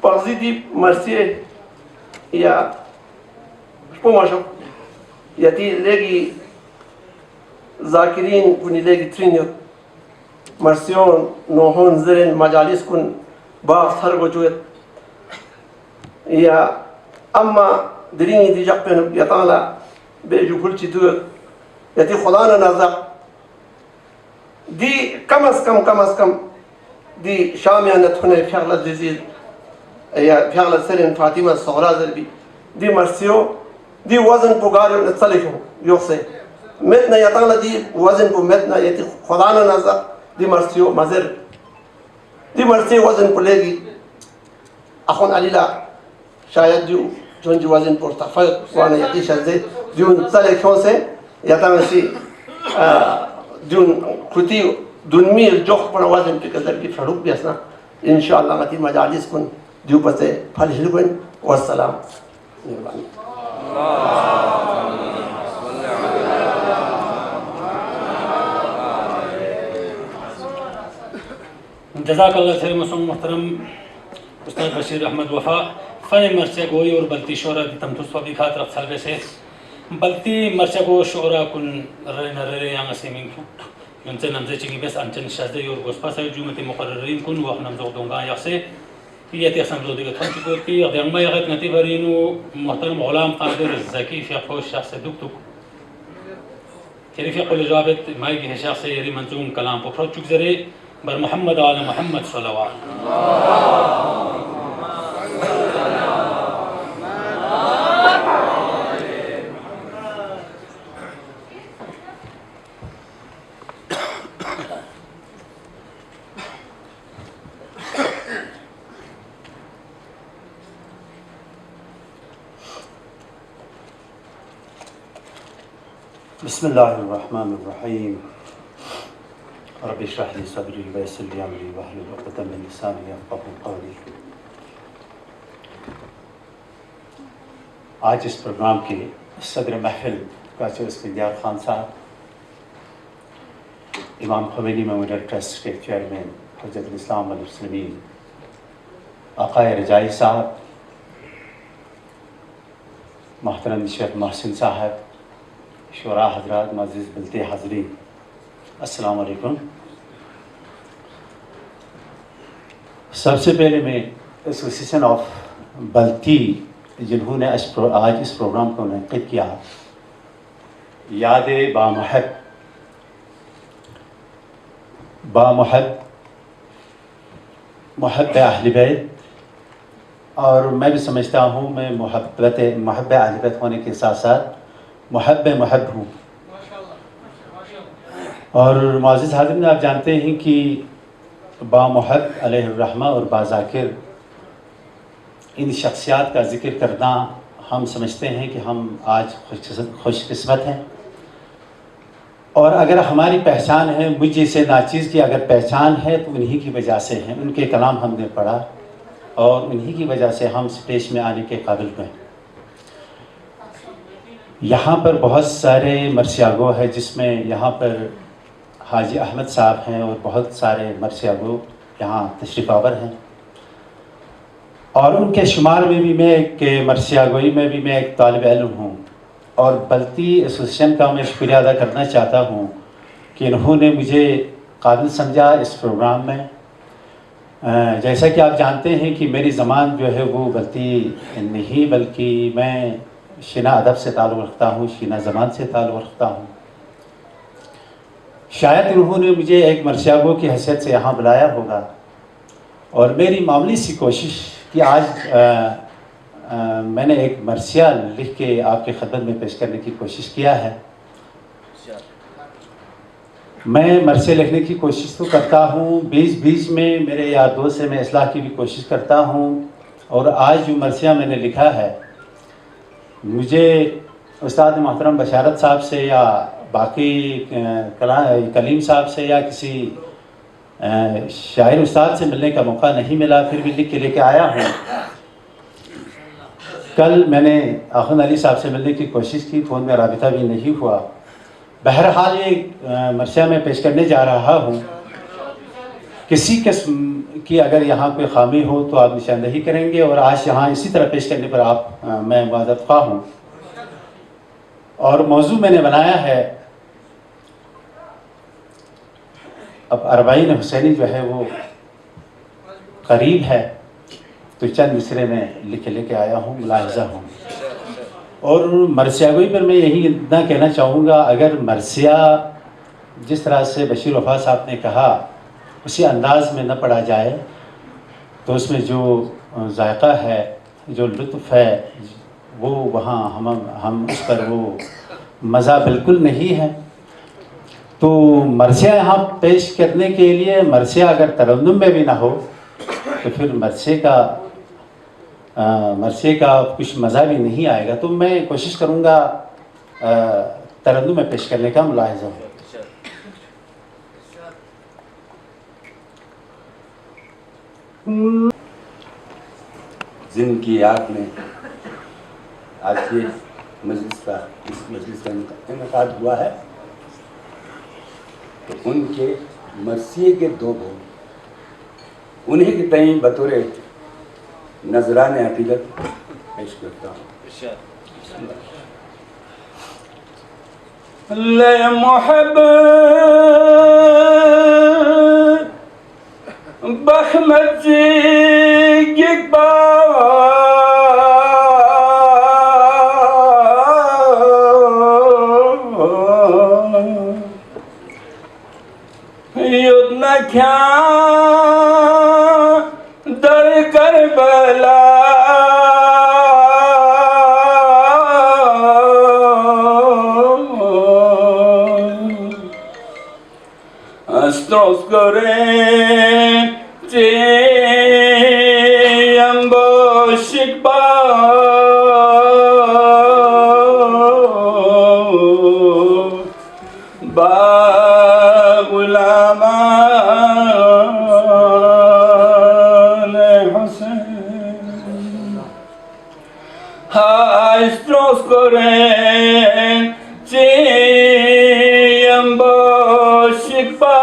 पाजी मर्सिये या पोमाशो यति लेगी जाकिरीन कुनी लेगी त्रिनियो मर्सियोन नोहन ज़रेन मजालिस कुन बाखर वजूद या अम्मा दिरिंगी दिजापेन यताला बेजुफुल चिदुत यति खुदा न नज़र दी कम अज़ कम دي شاميانة هنا فعلا جزيل يا فعلا سرين فاطمة الصغرى زربي دي مرسيو دي وزن بوغاريو نتصلحه يوصي متنا يطلع دي وزن بمتنا يتي خدانا نزا دي مرسيو مزر دي مرسيو وزن بوليجي أخون عليلا شايد ديو جونجي وزن بورتفاي وانا يقيش زي ديون تصلح يوصي يتمسي دون كتير دون ميل جوخ بنا وزن بكذا بيفرق بيسنا إن شاء الله غتي مجالس كن ديو بس فالح لكن والسلام. جزاك الله خير مسلم محترم استاذ بشیر احمد وفا فن مرچه گوی اور بلتی شورا دی تم تو سوابی خاطر اقصال بسه بلتی مرچه گو شورا کن رنا ريان اسمين من نمزه چنگی بس انچن شازده اور گوسپاس جمعیت مقررین کن وقت نمزه دونگان یخسه یتی سمزو دیگه تون چکور کی یقدم ما یقت نتی برینو محترم غلام قادر زکی فی خوش شخص دکتو كيف يقول جوابت ما يجي شخص يري منظوم كلام بفرد چوك زري بر محمد على محمد صلوات بسم الله الرحمن الرحيم رب اشرح لي صدري ويسر لي امري واحلل عقدة من لساني يفقهوا قولي. आज इस प्रोग्राम के सदर महफिल काचो इस्फिंदियार खान साहब, इमाम ख़ुमैनी मेमोरियल ट्रस्ट के चेयरमैन हज़रत इस्लाम वल मुस्लिमीन आक़ाए रजाई साहब, मोहतरम शेख महसिन साहब, शुरा हजरात, मज़ीज़ बिलते हाज़रीन, अस्सलाम वालेकुम। सबसे पहले मैं एसोसिएशन ऑफ बल्ती जिन्होंने आज इस प्रोग्राम को मुनक़िद किया, याद बामुहब अहल बैत, और मैं भी समझता हूँ मैं महब्ब अहल बैत होने के साथ साथ महब हूँ। और मुअज़्ज़िज़ हाज़िरीन, आप जानते हैं कि बामुहब अलैहिर्रहमा और बाज़ाकिर इन शख्सियात का ज़िक्र करना, हम समझते हैं कि हम आज खुशकिस्मत हैं। और अगर हमारी पहचान है, मुझ जैसे नाचीज़ की अगर पहचान है तो उन्हीं की वजह से है। उनके कलाम हमने पढ़ा और उन्हीं की वजह से हम स्टेज में आने के काबिल हुए। यहाँ पर बहुत सारे मरसियागो है, जिसमें यहाँ पर हाजी अहमद साहब हैं और बहुत सारे मरसियागो यहाँ तशरीफ़ आवर हैं। और उनके शुमार में भी मैं एक मरसियागोई में भी मैं एक तालिब इल्म हूँ। और बल्ती एसोसिएशन का मैं शुक्रिया अदा करना चाहता हूँ कि इन्होंने मुझे काबिल समझा इस प्रोग्राम में। जैसा कि आप जानते हैं कि मेरी ज़बान जो है वो बल्ती नहीं, बल्कि मैं शीना अदब से ताल्लुक़ रखता हूँ, शीना ज़बान से ताल्लुक़ रखता हूँ। शायद उन्होंने मुझे एक मरसियागो की हैसियत से यहाँ बुलाया होगा और मेरी मामूली सी कोशिश कि आज मैंने एक मरसिया लिख के आपके खिदमत में पेश करने की कोशिश किया है। मैं मरसिया लिखने की कोशिश तो करता हूँ, बीच में मेरे यार दोस्त से मैं इस्लाह की भी कोशिश करता हूँ। और आज जो मरसिया मैंने लिखा है, मुझे उस्ताद मोहतरम बशारत साहब से या बाकी कलीम साहब से या किसी शायर उस्ताद से मिलने का मौका नहीं मिला, फिर भी लिख के लेके आया हूँ। कल मैंने आखुन अली साहब से मिलने की कोशिश की, फ़ोन में राबिता भी नहीं हुआ। बहरहाल ये मरसिया में पेश करने जा रहा हूँ। किसी किस्म की अगर यहाँ कोई ख़ामी हो तो आप निशानदही करेंगे। और आज यहाँ इसी तरह पेश करने पर मैं मुआज़्ज़त ख़्वाह हूँ। और मौजू मैंने बनाया है, अब अरबाईन हुसैनी जो है वो करीब है, तो चंद मिसरे में लिख लेके आया हूँ, मुलाहिज़ा हूँ। और मरसियागोई पर मैं यही इतना कहना चाहूँगा, अगर मरसिया जिस तरह से बशीर वफ़ा साहब ने कहा उसी अंदाज में न पढ़ा जाए तो उसमें जो जायका है, जो लुत्फ़ है, वो वहाँ हम उस पर वो मज़ा बिल्कुल नहीं है। तो मरसिया यहाँ पेश करने के लिए मरसिया अगर तरन्नुम में भी ना हो तो फिर मरसिए का कुछ मज़ा भी नहीं आएगा। तो मैं कोशिश करूँगा तरन्नुम में पेश करने का मुलाहिज़ा। जिनकी याद में आज के मजलिस का इनकाद हुआ है, तो उनके मरसिए के 2 बोल उन्हीं के तईं बतौर नजरान अकीदत पेश करता हूँ। ले मोहब्बत बखमत युद्ध क्या दर करबला अस्त्रोस करे शिकबा बागुलामान हुसैन हाइस्ट्रोस करें चेम्बो शिकबा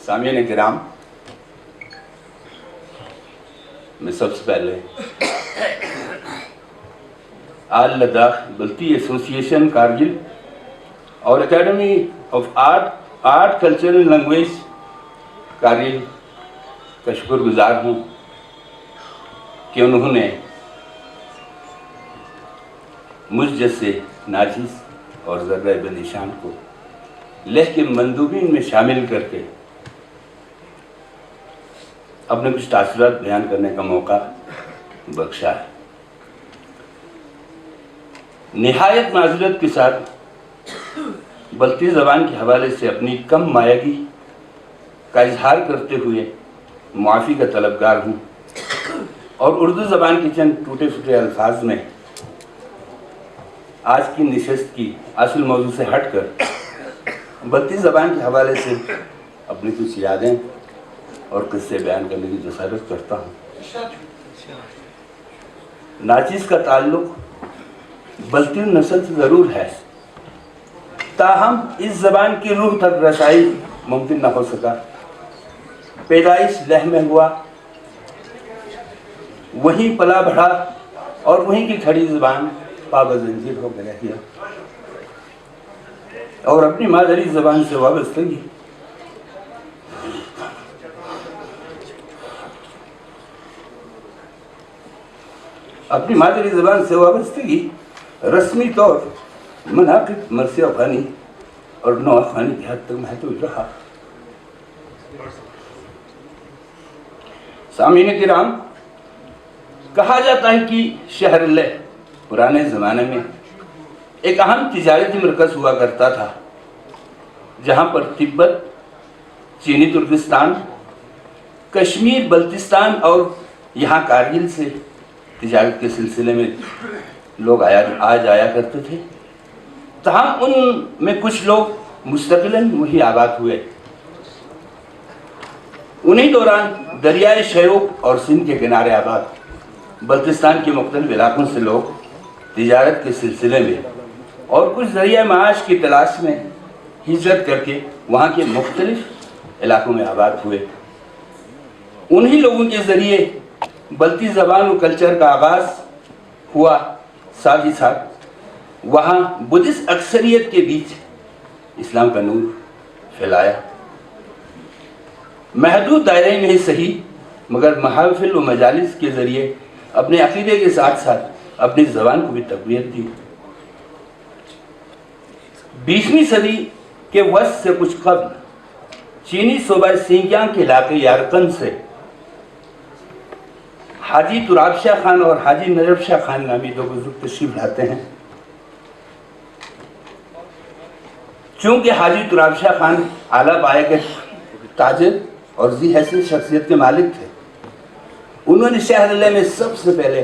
सामियान किराम, मैं सबसे पहले आल लद्दाख बल्ती एसोसिएशन कारगिल और academy of art culture and language Kargil का शुक्रगुजार हूँ कि उन्होंने मुझ जैसे नाजिज़ और ज़र्रा बनिशान को लेह के मंदूबीन में शामिल करके अपने कुछ तासुरात बयान करने का मौका बख्शा है। निहायत माज़रत के साथ बल्ती ज़बान के हवाले से अपनी कम मायागी का इजहार करते हुए मुआफ़ी का तलबगार हूँ और उर्दू ज़बान के चंद टूटे फूटे अल्फाज में आज की नशिस्त की असल मौजू से हटकर बल्ती ज़बान के हवाले से अपनी कुछ यादें और किस्से बयान करने की जसारत करता हूँ। नाचीज़ का ताल्लुक़ बल्ती नस्ल से ज़रूर है, ताहम इस ज़बान की रूह तक रसाई मुमकिन न हो सका। पैदाइश लह में हुआ, वहीं पला बढ़ा और वहीं की खड़ी ज़बान पाबंद होकर रह गया और अपनी मादरी ज़बान से वाबस्तगी रस्मी तौर मनाक़िब मरसिया ख़ानी और नौआ ख़ानी की हद तक महदूद रहा। सामीन किराम, कहा जाता है कि शहर लेह पुराने ज़माने में एक अहम तिजारती मरकज़ हुआ करता था, जहाँ पर तिब्बत, चीनी तुर्किस्तान, कश्मीर, बल्तिस्तान और यहाँ कारगिल से तिजारत के सिलसिले में लोग आ जाया करते थे। तहाँ उनमें कुछ लोग मुस्तकिलन वही आबाद हुए। उन्हीं दौरान दरियाए शयूक और सिंध के किनारे आबाद बल्तिस्तान के मुख्तलिफ इलाकों से लोग तिजारत के सिलसिले में और कुछ ज़रिया माश की तलाश में हिजरत करके वहाँ के मुख्तलिफ इलाकों में आबाद हुए। उन्हीं लोगों के ज़रिए बल्ती ज़बान और कल्चर का आगाज़ हुआ। साथ ही साथ वहाँ बुद्धिस्ट अक्सरियत के बीच इस्लाम का नूर फैलाया। महदूद दायरे में ही सही मगर महफिल व मजालिस के ज़रिए अपने अक़ीदे के साथ साथ अपनी ज़बान को भी तक़वियत दी। 20वीं सदी के वस्त से कुछ कबल चीनी सूबा सिंकियांग के इलाके यारकन से हाजी तुराब शाह खान और हाजी नजफ शाह खान नामी दो बुजुर्ग तशरीफ लाते हैं। चूँकि हाजी तुराब शाह खान आला पाए के ताजिर और जी हैसियत शख्सियत के मालिक थे, उन्होंने शहर में सबसे पहले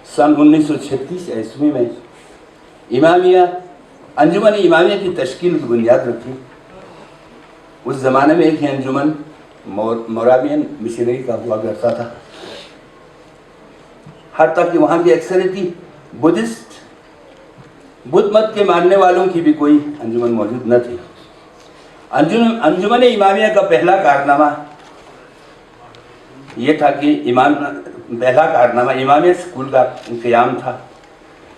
सन 1936 ईस्वी में इमामिया अंजुमन इमामिया की तश्कील की बुनियाद रखी। उस ज़माने में एक ही अंजुमन मोरावियन मिशनरी का हुआ करता था, हद तक कि वहाँ की अक्सरियती बुद्ध मत के मानने वालों की भी कोई अंजुमन मौजूद न थी। अंजुमन इमामिया का पहला कारनामा ये था कि इमामिया स्कूल का क़याम था।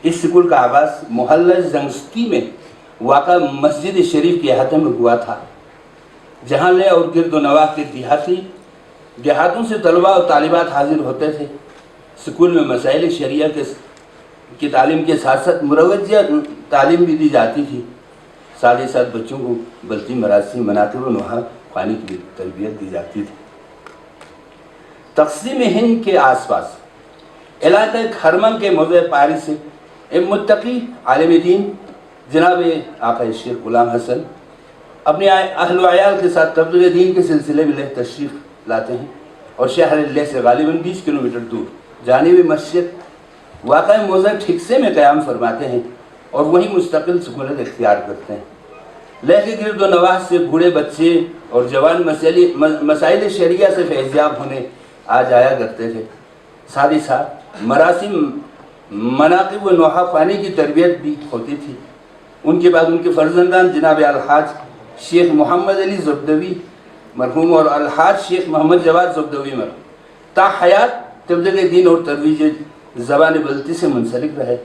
इस स्कूल का आगाज़ मोहल्ला जंगस्ती में वाक़ा मस्जिद शरीफ के अहाते में हुआ था, जहाँ ले और गिरद नवाह के देहातों से तलबा और तालिबात हाजिर होते थे। स्कूल में मसाइल शरिया की तालीम के साथ साथ मुरवज्जा तालीम भी दी जाती थी। साथ ही साथ बच्चों को बल्ती मरासी मनाकिब व नुहा ख़वानी की तरबियत दी जाती थी। तक़सीम हिंद के आसपास इलाक़े खरमम के मौज़े पारिस से एक मुत्तकी आलिम दीन जनाब आका शेख गुलाम हसन अपने अहल अयाल के साथ तबलीग दीन के सिलसिले में तशरीफ़ लाते हैं और शहर लेह से गालिबन 20 किलोमीटर दूर जानिब मस्जिद वाक़ई मौज़ा ठिक्से में क़याम फरमाते हैं और वहीं मुस्तकिल सुकूनत इख्तियार करते हैं। लेह के गिरद नवाह से बूढ़े बच्चे और जवान मसाइल शरिया से फैज़याब होने आ जाया करते थे। साथ ही साथ मरासिम मनाकिब व नुहा ख़वानी की तरबियत भी होती थी। उनके बाद उनके फ़र्जंदान जनाब अलहाज शेख मोहम्मद अली ज़ुब्दवी मरहूम और अलहाज शेख मोहम्मद जवाद ज़ुब्दवी मरहूम ता हयात तबलीग दीन और तरवीज ज़बान बल्ती से मुंसलिक रहे।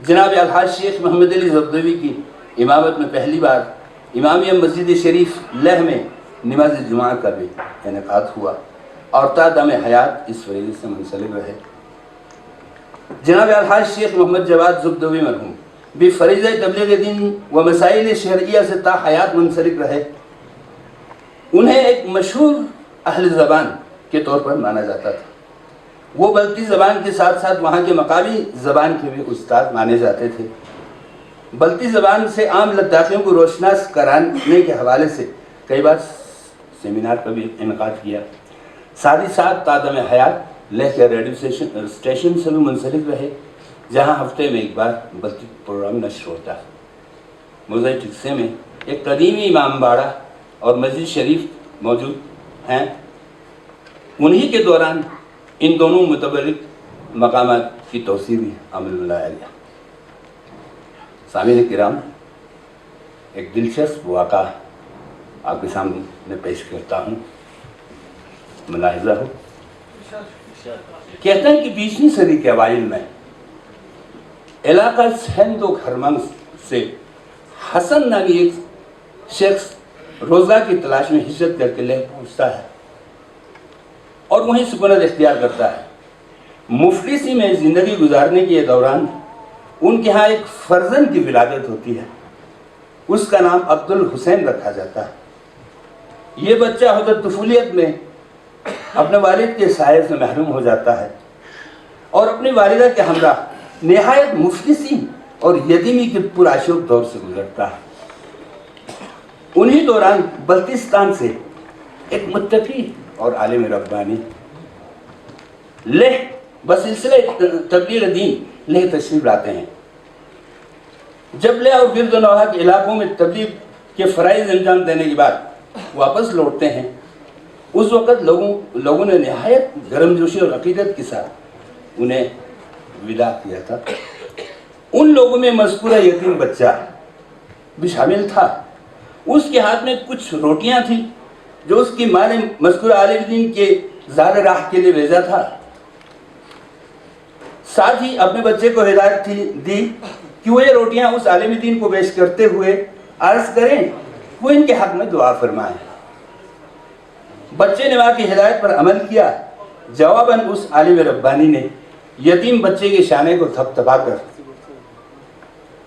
जनाब अलहाज शेख मोहम्मद अली ज़ुब्दवी की इमामत में पहली बार इमामिया मस्जिद शरीफ लेह में नमाज जुमा का भी इनेकाद हुआ और तादम हयात इस वजह से मुंसलिक रहे। जनाब अलहाज शेख मोहम्मद जवाद ज़ुब्दवी मरहूम भी फरीज़ तबलीग दीन व मसाइल शरिया से ता हयात मुंसलिक रहे। उन्हें एक मशहूर अहल ज़बान के तौर पर माना जाता था। वो बल्ती ज़बान के साथ साथ वहाँ के मकामी ज़बान के भी उस्ताद माने जाते थे। बल्ती ज़बान से आम लद्दाखियों को रोशनास कराने के हवाले से कई बार सेमिनार का भी इनेकाद किया। साथ ही साथ तादम हयात लेह के रेडियो स्टेशन से भी मुंसलिक रहे, जहाँ हफ्ते में एक बार बल्ती प्रोग्राम नश्र होता है। मौज़ा ठिक्से में एक कदीमी इमाम बाड़ा और मस्जिद शरीफ मौजूद हैं। उन्हीं के दौरान इन दोनों मुतबर्रिक मकामात की तौसीर भी अमल में लाया गया। सामीन किराम, एक दिलचस्प वाक़ा आपके सामने पेश करता हूँ, मुलाहिज़ा हो। कहते हैं कि 20वीं सदी के अवाइल में इलाका सिंध व खरमम से हसन नामी एक शख्स रोज़गार की तलाश में हिजरत करके लेह पहुँचता है और वहीं सुकूनत इख्तियार करता है। मुफलिसी में ज़िंदगी गुजारने के दौरान उनके यहाँ एक फ़र्जंद की विलादत होती है। उसका नाम अब्दुल हुसैन रखा जाता है। ये बच्चा हज़रत तफूलियत में अपने वालिद के साये से महरूम हो जाता है और अपनी वालिदा के हमरा नहायत मुफलिसी और यतीमी के पुराशोक दौर से गुजरता है। उन्हीं दौरान बल्तिस्तान से एक मुत्तकी और आलिम रब्बानी लेह बसिलसिले तबलीग दीन लेह तशरीफ लाते हैं। जब लेह और गिरद नवाह के इलाकों में तबलीग के फ़राइज़ अंजाम देने के बाद वापस लौटते हैं, उस वक़्त लोगों ने नहायत गर्मजोशी और अक़ीदत के साथ उन्हें विदा किया था। उन लोगों में मज़कूरा यतीम बच्चा भी शामिल था। उसके हाथ में कुछ रोटियां थी जो उसकी माँ ने मज़कूरा आलिम दीन के ज़ार राह के लिए भेजा था। साथ ही अपने बच्चे को हिदायत दी कि वो ये रोटियां उस आलिम दीन को पेश करते हुए अर्ज़ करें वो इनके हक़ में दुआ फरमाएं। बच्चे ने वहाँ की हिदायत पर अमल किया। जवाबन उस आलिम रब्बानी ने यतीम बच्चे के शाने को थपथपा कर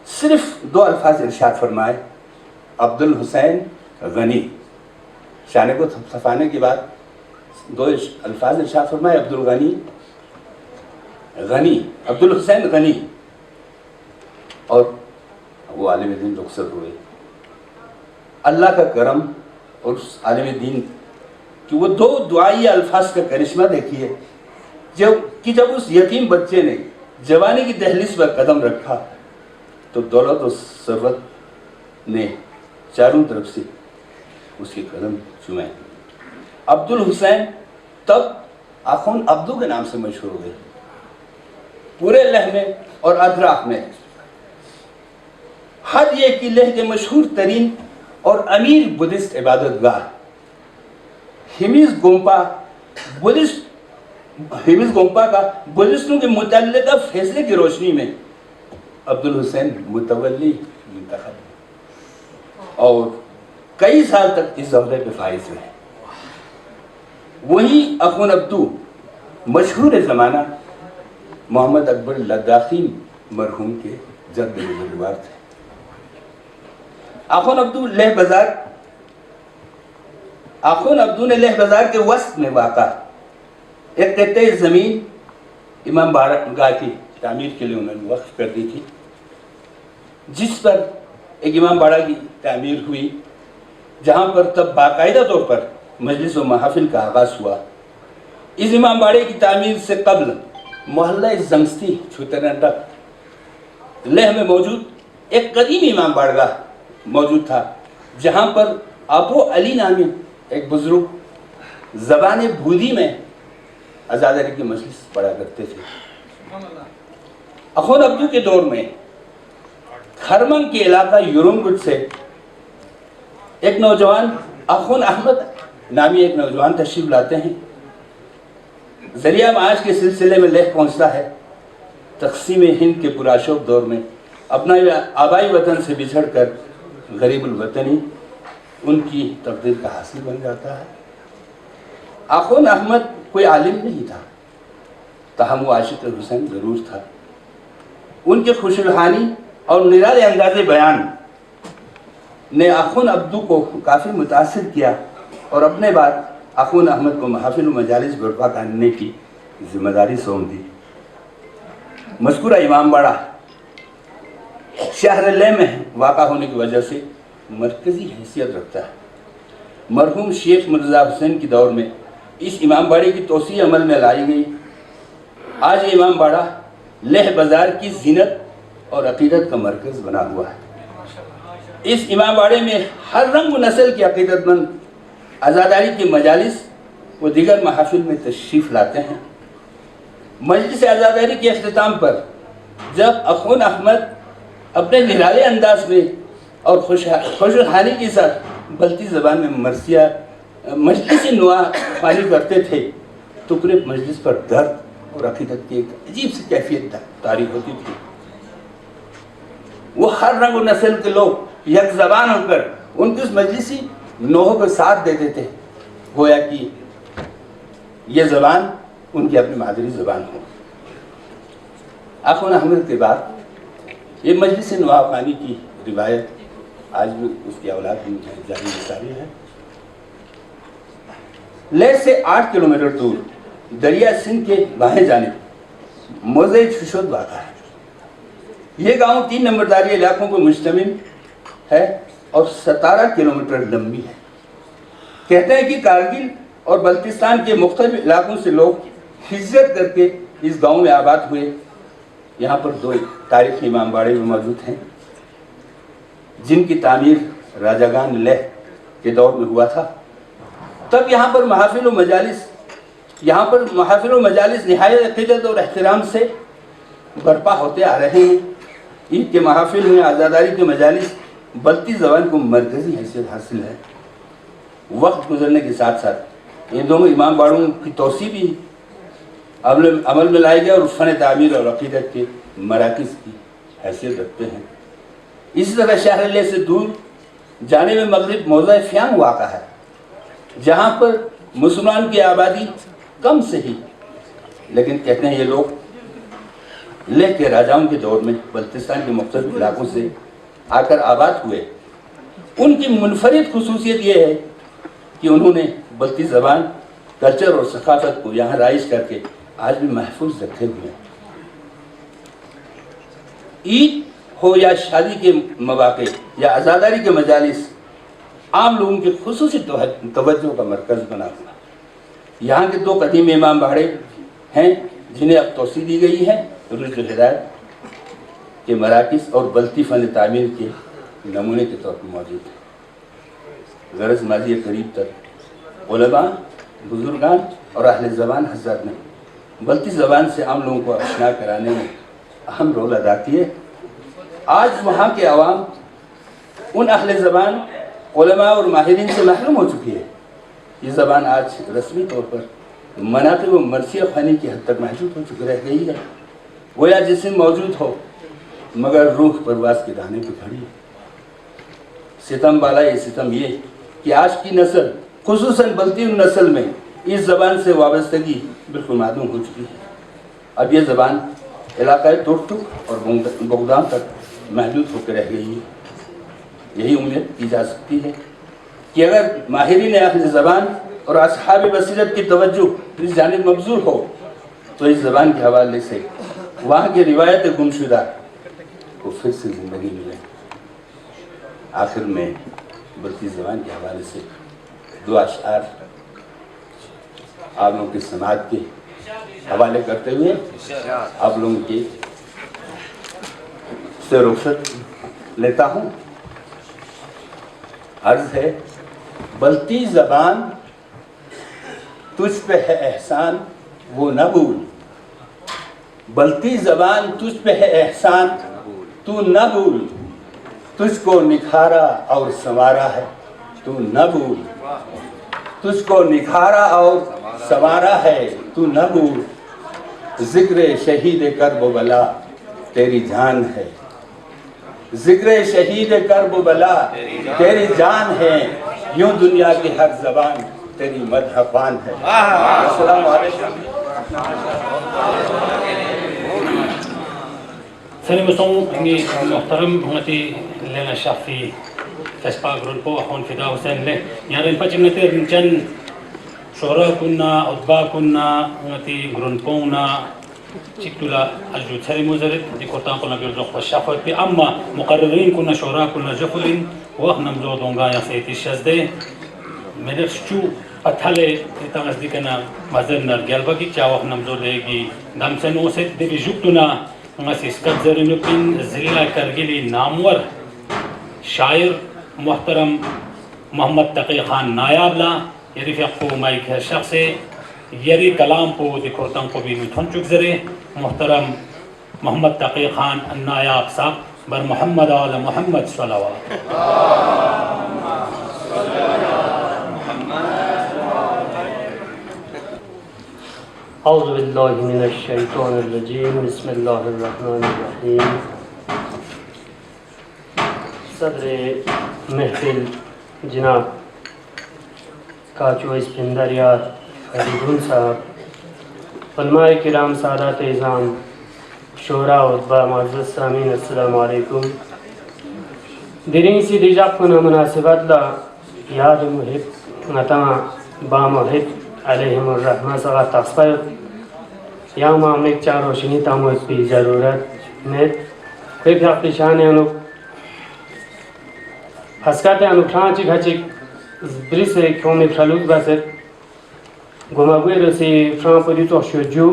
सिर्फ 2 अल्फाज इरशाद फरमाए, अब्दुल हुसैन गनी। शाने को थपथपाने के बाद 2 अल्फाज इरशाद फरमाए, अब्दुल गनी, गनी, अब्दुल हुसैन गनी। और वो आलिम दीन रुखसत हुए। अल्लाह का करम और उस आलिम दीन कि वो 2 दुआई अल्फाज का करिश्मा देखिए, जब उस यतीम बच्चे ने जवानी की दहलीज पर कदम रखा तो दौलत और सरवत ने चारों तरफ से उसके कदम चुमे। अब्दुल हुसैन तब आखून अब्दू के नाम से मशहूर हुए। पूरे लह में और अदराक में हद ये कि लह के मशहूर तरीन और अमीर बुद्धिस्ट इबादतगाह हिमिस गोम्पा का बुद्धिस्टों के मुतल्लिका फैसले की रोशनी में अब्दुल हुसैन मुतवल्ली मुंतखब और कई साल तक इस दौरे पे फाइज रहे। वहीं अखुन अब्दू मशहूर ज़माना मोहम्मद अकबर लद्दाखी मरहूम के जद्द बुजुर्गवार थे। अखुन अब्दू ने लेह बाजार के वस्त में वाक़ा एक कत्ते ज़मीन इमाम बारगाह की तामीर के लिए उन्होंने वक्फ कर दी थी, जिस पर एक इमाम बाड़ा की तामीर हुई, जहाँ पर तब बाकायदा तौर पर मजलिस व महफिल का आगाज़ हुआ। इस इमाम बाड़े की तामीर से कबल मोहल्ला जंगस्ती छुतरनटक लेह में मौजूद एक कदीम इमाम बाड़गाह मौजूद था, जहाँ पर अबू अली नामी एक बुजुर्ग ज़बान बूदी में आज़ादारी की मजलिस पढ़ा करते थे। अखुन अब्दू के दौर में खरमंग के इलाका यूरुमगुट से एक नौजवान अखुन अहमद नामी एक नौजवान तशरीफ लाते हैं। जरिया माश के सिलसिले में लेह पहुंचता है। तक़सीम हिंद के पुराशोक दौर में अपना आबाई वतन से बिछड़ कर गरीबुल वतनी उनकी तकदीर का हासिल बन जाता है। अखुन अहमद कोई आलिम नहीं था, ताहम वो आशिक़ हुसैन ज़रूर था। उनके खुशरूहानी और निराले अंदाज़े बयान ने अखुन अब्दू को काफ़ी मुतासिर किया और अपने बाद अखुन अहमद को महफिल व मजालिस बर्पा करने की जिम्मेदारी सौंप दी। मज़कूरा इमाम बाड़ा शहर लेह में वाक़ा होने की वजह से मरकज़ी हैसियत रखता है। मरहूम शेख मिर्ज़ा हुसैन के दौर में इस इमाम बाड़े की तोसी अमल में लाई गई। आज ये इमाम बाड़ा लेह बाज़ार की ज़ीनत और अक़ीदत का मरकज़ बना हुआ है। इस इमाम बाड़े में हर रंग व नस्ल के अक़ीदतमंद आज़ादारी की मजालिस व दीगर महफिल में तशरीफ़ लाते हैं। मजलिस आज़ादारी के अख्तिताम पर जब अखुन अहमद अपने निराले अंदाज में और खुशहाली के साथ बल्ती ज़बान में मजलिस नुआ ख्वानी करते थे तो पूरे मजलिस पर दर्द और अक़ीदत की एक अजीब सी कैफियत तारी होती थी। वो हर रंग व नस्ल के लोग एक ज़बान होकर उनकी उस मजलिसी नोह को साथ देते थे, गोया कि ये ज़बान उनकी अपनी मादरी ज़बान हो। अखुन अहमद के बाद ये मजलिस नुआ ख्वानी की रिवायत आज भी उसकी औलाद जारी सारी है। लेह से 8 किलोमीटर दूर दरिया सिंध के बाएं जानिब मौज़े शुशोद वाक़ा है। ये गांव 3 नंबरदारी इलाकों पर मुश्तमिल है और 17 किलोमीटर लंबी है। कहते हैं कि कारगिल और बल्तिस्तान के मुख्तलिफ इलाकों से लोग हिजरत करके इस गांव में आबाद हुए। यहाँ पर 2 तारीखी इमाम बाड़े भी मौजूद हैं, जिनकी तामीर राजागान लेह के दौर में हुआ था। तब यहाँ पर महफिल व मजालिस निहायत अक़ीदत और एहतराम से बर्पा होते आ रहे हैं। ईद के महफिल में आज़ादारी के मजालिस बल्ती ज़बान को मरकज़ी हैसियत हासिल है। वक्त गुजरने के साथ साथ इन दोनों इमाम बाड़ों की तोसी भी अमल में लाए गए और फ़न तामीर और अक़ीदत के मराकिज़ की हैसियत रखते हैं। इसी तरह शहर लेह से दूर जाने में मगरिब मौज़ा फ़ियांग वाक़ा है, जहाँ पर मुसलमान की आबादी कम से ही, लेकिन कहते हैं ये लोग लेह के राजाओं के दौर में बल्तिस्तान के मुख्तलिफ इलाकों से आकर आबाद हुए। उनकी मुनफरिद खुसूसियत ये है कि उन्होंने बल्ती ज़बान, कल्चर और सकाफत को यहाँ राइज करके आज भी महफूज रखे हुए हैं। ईद हो या शादी के मौके या आज़ादारी के मजालिस आम लोगों के खुसूसी तवज्जो का मरकज़ बना हुआ। यहाँ के 2 कदीम इमाम बाड़े हैं जिन्हें अब तोसी दी गई है। रुजुल हिदायत के मराकिज़ और बल्ती फ़न तामीर के नमूने के तौर पर मौजूद है। गरज माजी करीब तक उलमा, बुजुर्गान और अहले ज़बान हज़रात ने बल्ती ज़बान से आम लोगों को आशना कराने में अहम रोल अदा किए। आज वहाँ के अवाम उन अहले ज़बान, उलमा और माहिरीन से महरूम हो चुकी है। ये ज़बान आज रस्मी तौर पर मनाक़िब व मरसिया ख़ानी की हद तक महजूद हो चुकी रह गई है। गोया जिस्म मौजूद हो मगर रूह परवाज़ के दाने पर खड़ी है। सितम वाला ये सितम ये कि आज की नस्ल, खुसूसन बल्ती नस्ल में इस ज़बान से वाबस्तगी बिल्कुल मालूम हो चुकी है। अब ये ज़बान इलाक़ाए तुर्तुक और बगदाद तक महदूद होकर रह गई है। यही उम्मीद की जा सकती है कि अगर माहिरीन अहले ज़बान और असहाब बसीरत की तवज्जो इस जानिब मबज़ूल हो तो इस ज़बान के हवाले से वहाँ की रिवायत गुमशुदा को फिर से ज़िंदगी मिले। आखिर में बल्ती ज़बान के हवाले से 2 अशआर आप लोगों की समाज के हवाले करते हुए आप लोगों के से रुखसत लेता हूँ। अर्ज़ है, बल्ती ज़बान तुझ पे है एहसान वो न भूल, बल्ती ज़बान तुझ पे है एहसान तू न भूल, तुझको निखारा और संवारा है तू न भूल, तुझको निखारा और संवारा है तू न भूल, ज़िक्र शहीद कर्ब बला तेरी जान है, ज़िक्र शहीद कर्ब बला तेरी जान है, यूं दुनिया की हर ज़बान तेरी मदहपान है। अस्सलाम वालेकुम। سلام إني محترم هنتي لنا شافي تسبق رولبو أخون فدا حسين له يعني الفجر نتير نجن شورا كنا أطباء كنا هنتي رولبونا شكله الجود سري مزرد دي كرتان كنا بيرزق الشافي في أما مقررين كنا شورا كنا جفلين وإحنا مزودون غاية سيتي الشزدة منرشوا أتهله إتماس دي كنا مزرنا الجلبة كي جاوا إحنا مزودة دام سنو سيد دي بيجوكتنا नसीस कब्ज़रिनुकिन ज़िला करगिली नामवर शायर मोहतरम मोहम्मद तकी खान नायाबला यरी फ़िक़्क़ो माइक है शख्स यरी कलाम को दिखोतम को भी मिठुन चुक ज़रे मोहतरम मोहम्मद तकी खान नायाब साहब बर मोहम्मद आल मोहम्मद सल्लल्लाहु أعوذ بالله من الشيطان الرجيم بسم الله الرحمن الرحيم صدر محفل جناب काचो इस्पिंदर यार फरीदुन साहब, उलमाए किराम, सादात इज़ाम, शोरा उतबा मुअज़्ज़ज़ सामीन, अस्सलामु अलैकुम। दिरिंग सी दिजाक को मुनासिबत ला याद मुहिब नता बा मुहिब अलैहिमुर रहमा सगा तस्फर या मामले चार रोशनी तामो की ज़रूरत ने कोई भी पेशाने अनु हस्काते अनुठांची घाची ब्रिस क्यों में फलूत बसे गुमागुए रसी फ्रांपरी तो शुजू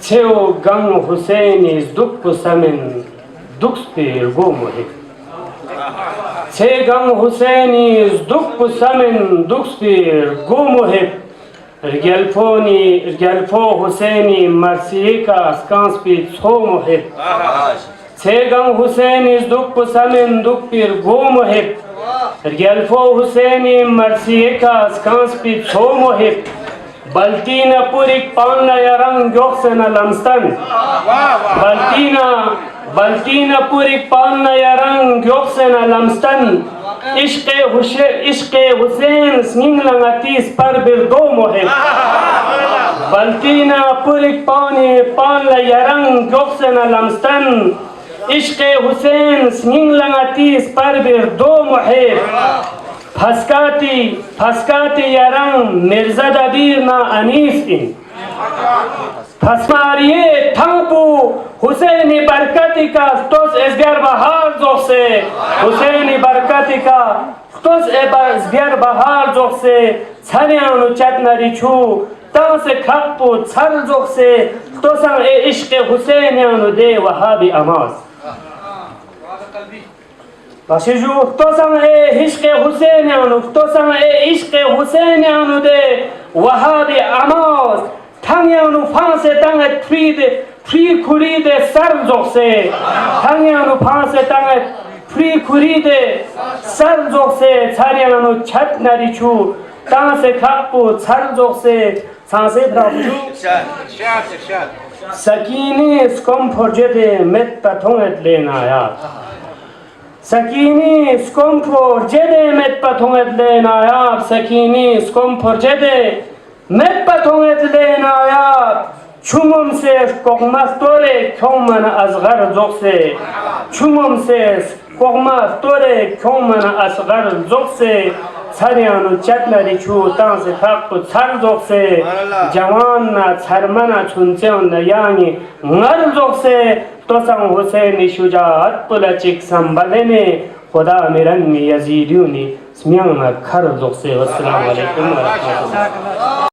छेओ गम हुसैन इस दुख पुसमिन दुख पर गुम है छे गम हुसैन इस दुख पुसमिन दुख पर गुम है रगलफो हुसैनी मर्सिए का अस्कांस पे छो मुहिब छे गम हुसैन इस दुख पुसमिन दुख पर गुम मुहिब रगलफो हुसैनी मर्सिए का अस्कांस पे छो मुहिब बल्टीना पूरी पांडा या रंग जोक्सन लमस्तन बल्टीना बल्टीना पूरी पालना या रंग योक्सेना लमस्तन इश्क़े हुसैन स्निंगलंग अतीस पर बिरदो मोहे बल्टीना पूरी पालना या रंग योक्सेना लमस्तन इश्क़े हुसैन स्निंगलंग अतीस पर बिरदो मोहे फसकाती या रंग मिर्ज़ा दबीर ना अनीस इन फसमारिये थंपू हुसैनी बरकती का तोस एसगर बहार जोख से हुसैनी बरकती का तोस एसगर बहार जोख से छरियानु चटनरी छू तं से खप्पू छल जोख से तोसंग ए इश्क़ हुसैनियानु दे वहाबी अमास बाशिजू तोसंग ए इश्क़ हुसैनियानु तोसंग ए इश्क़ हुसैनियानु दे Wahhabi अमास Tangyanu fanse tangat free kuride sarjokse Tangyanu fanse tangat free kuride sarjokse Charyanu chatnari chu Tanse khakpu sarjokse Sanse brabju Sakini skom forjede met patonget lena ya Sakini skom forjede met patonget lena ya Sakini skom forjede met patonget lena ya Chumum se kokmas tore kyoman azgar zokse Chumum se kokmas tore kyoman azgar zokse Charyanu chatnari chu tanse khakpu char zokse Jawan na charmana chuncheon na yangi ngar zokse Tosang Hussein shujaat pulachik sambalene Khuda mirangi yazidiyuni Smyang na khar zokse Wassalamu alaikum wa rahmatullah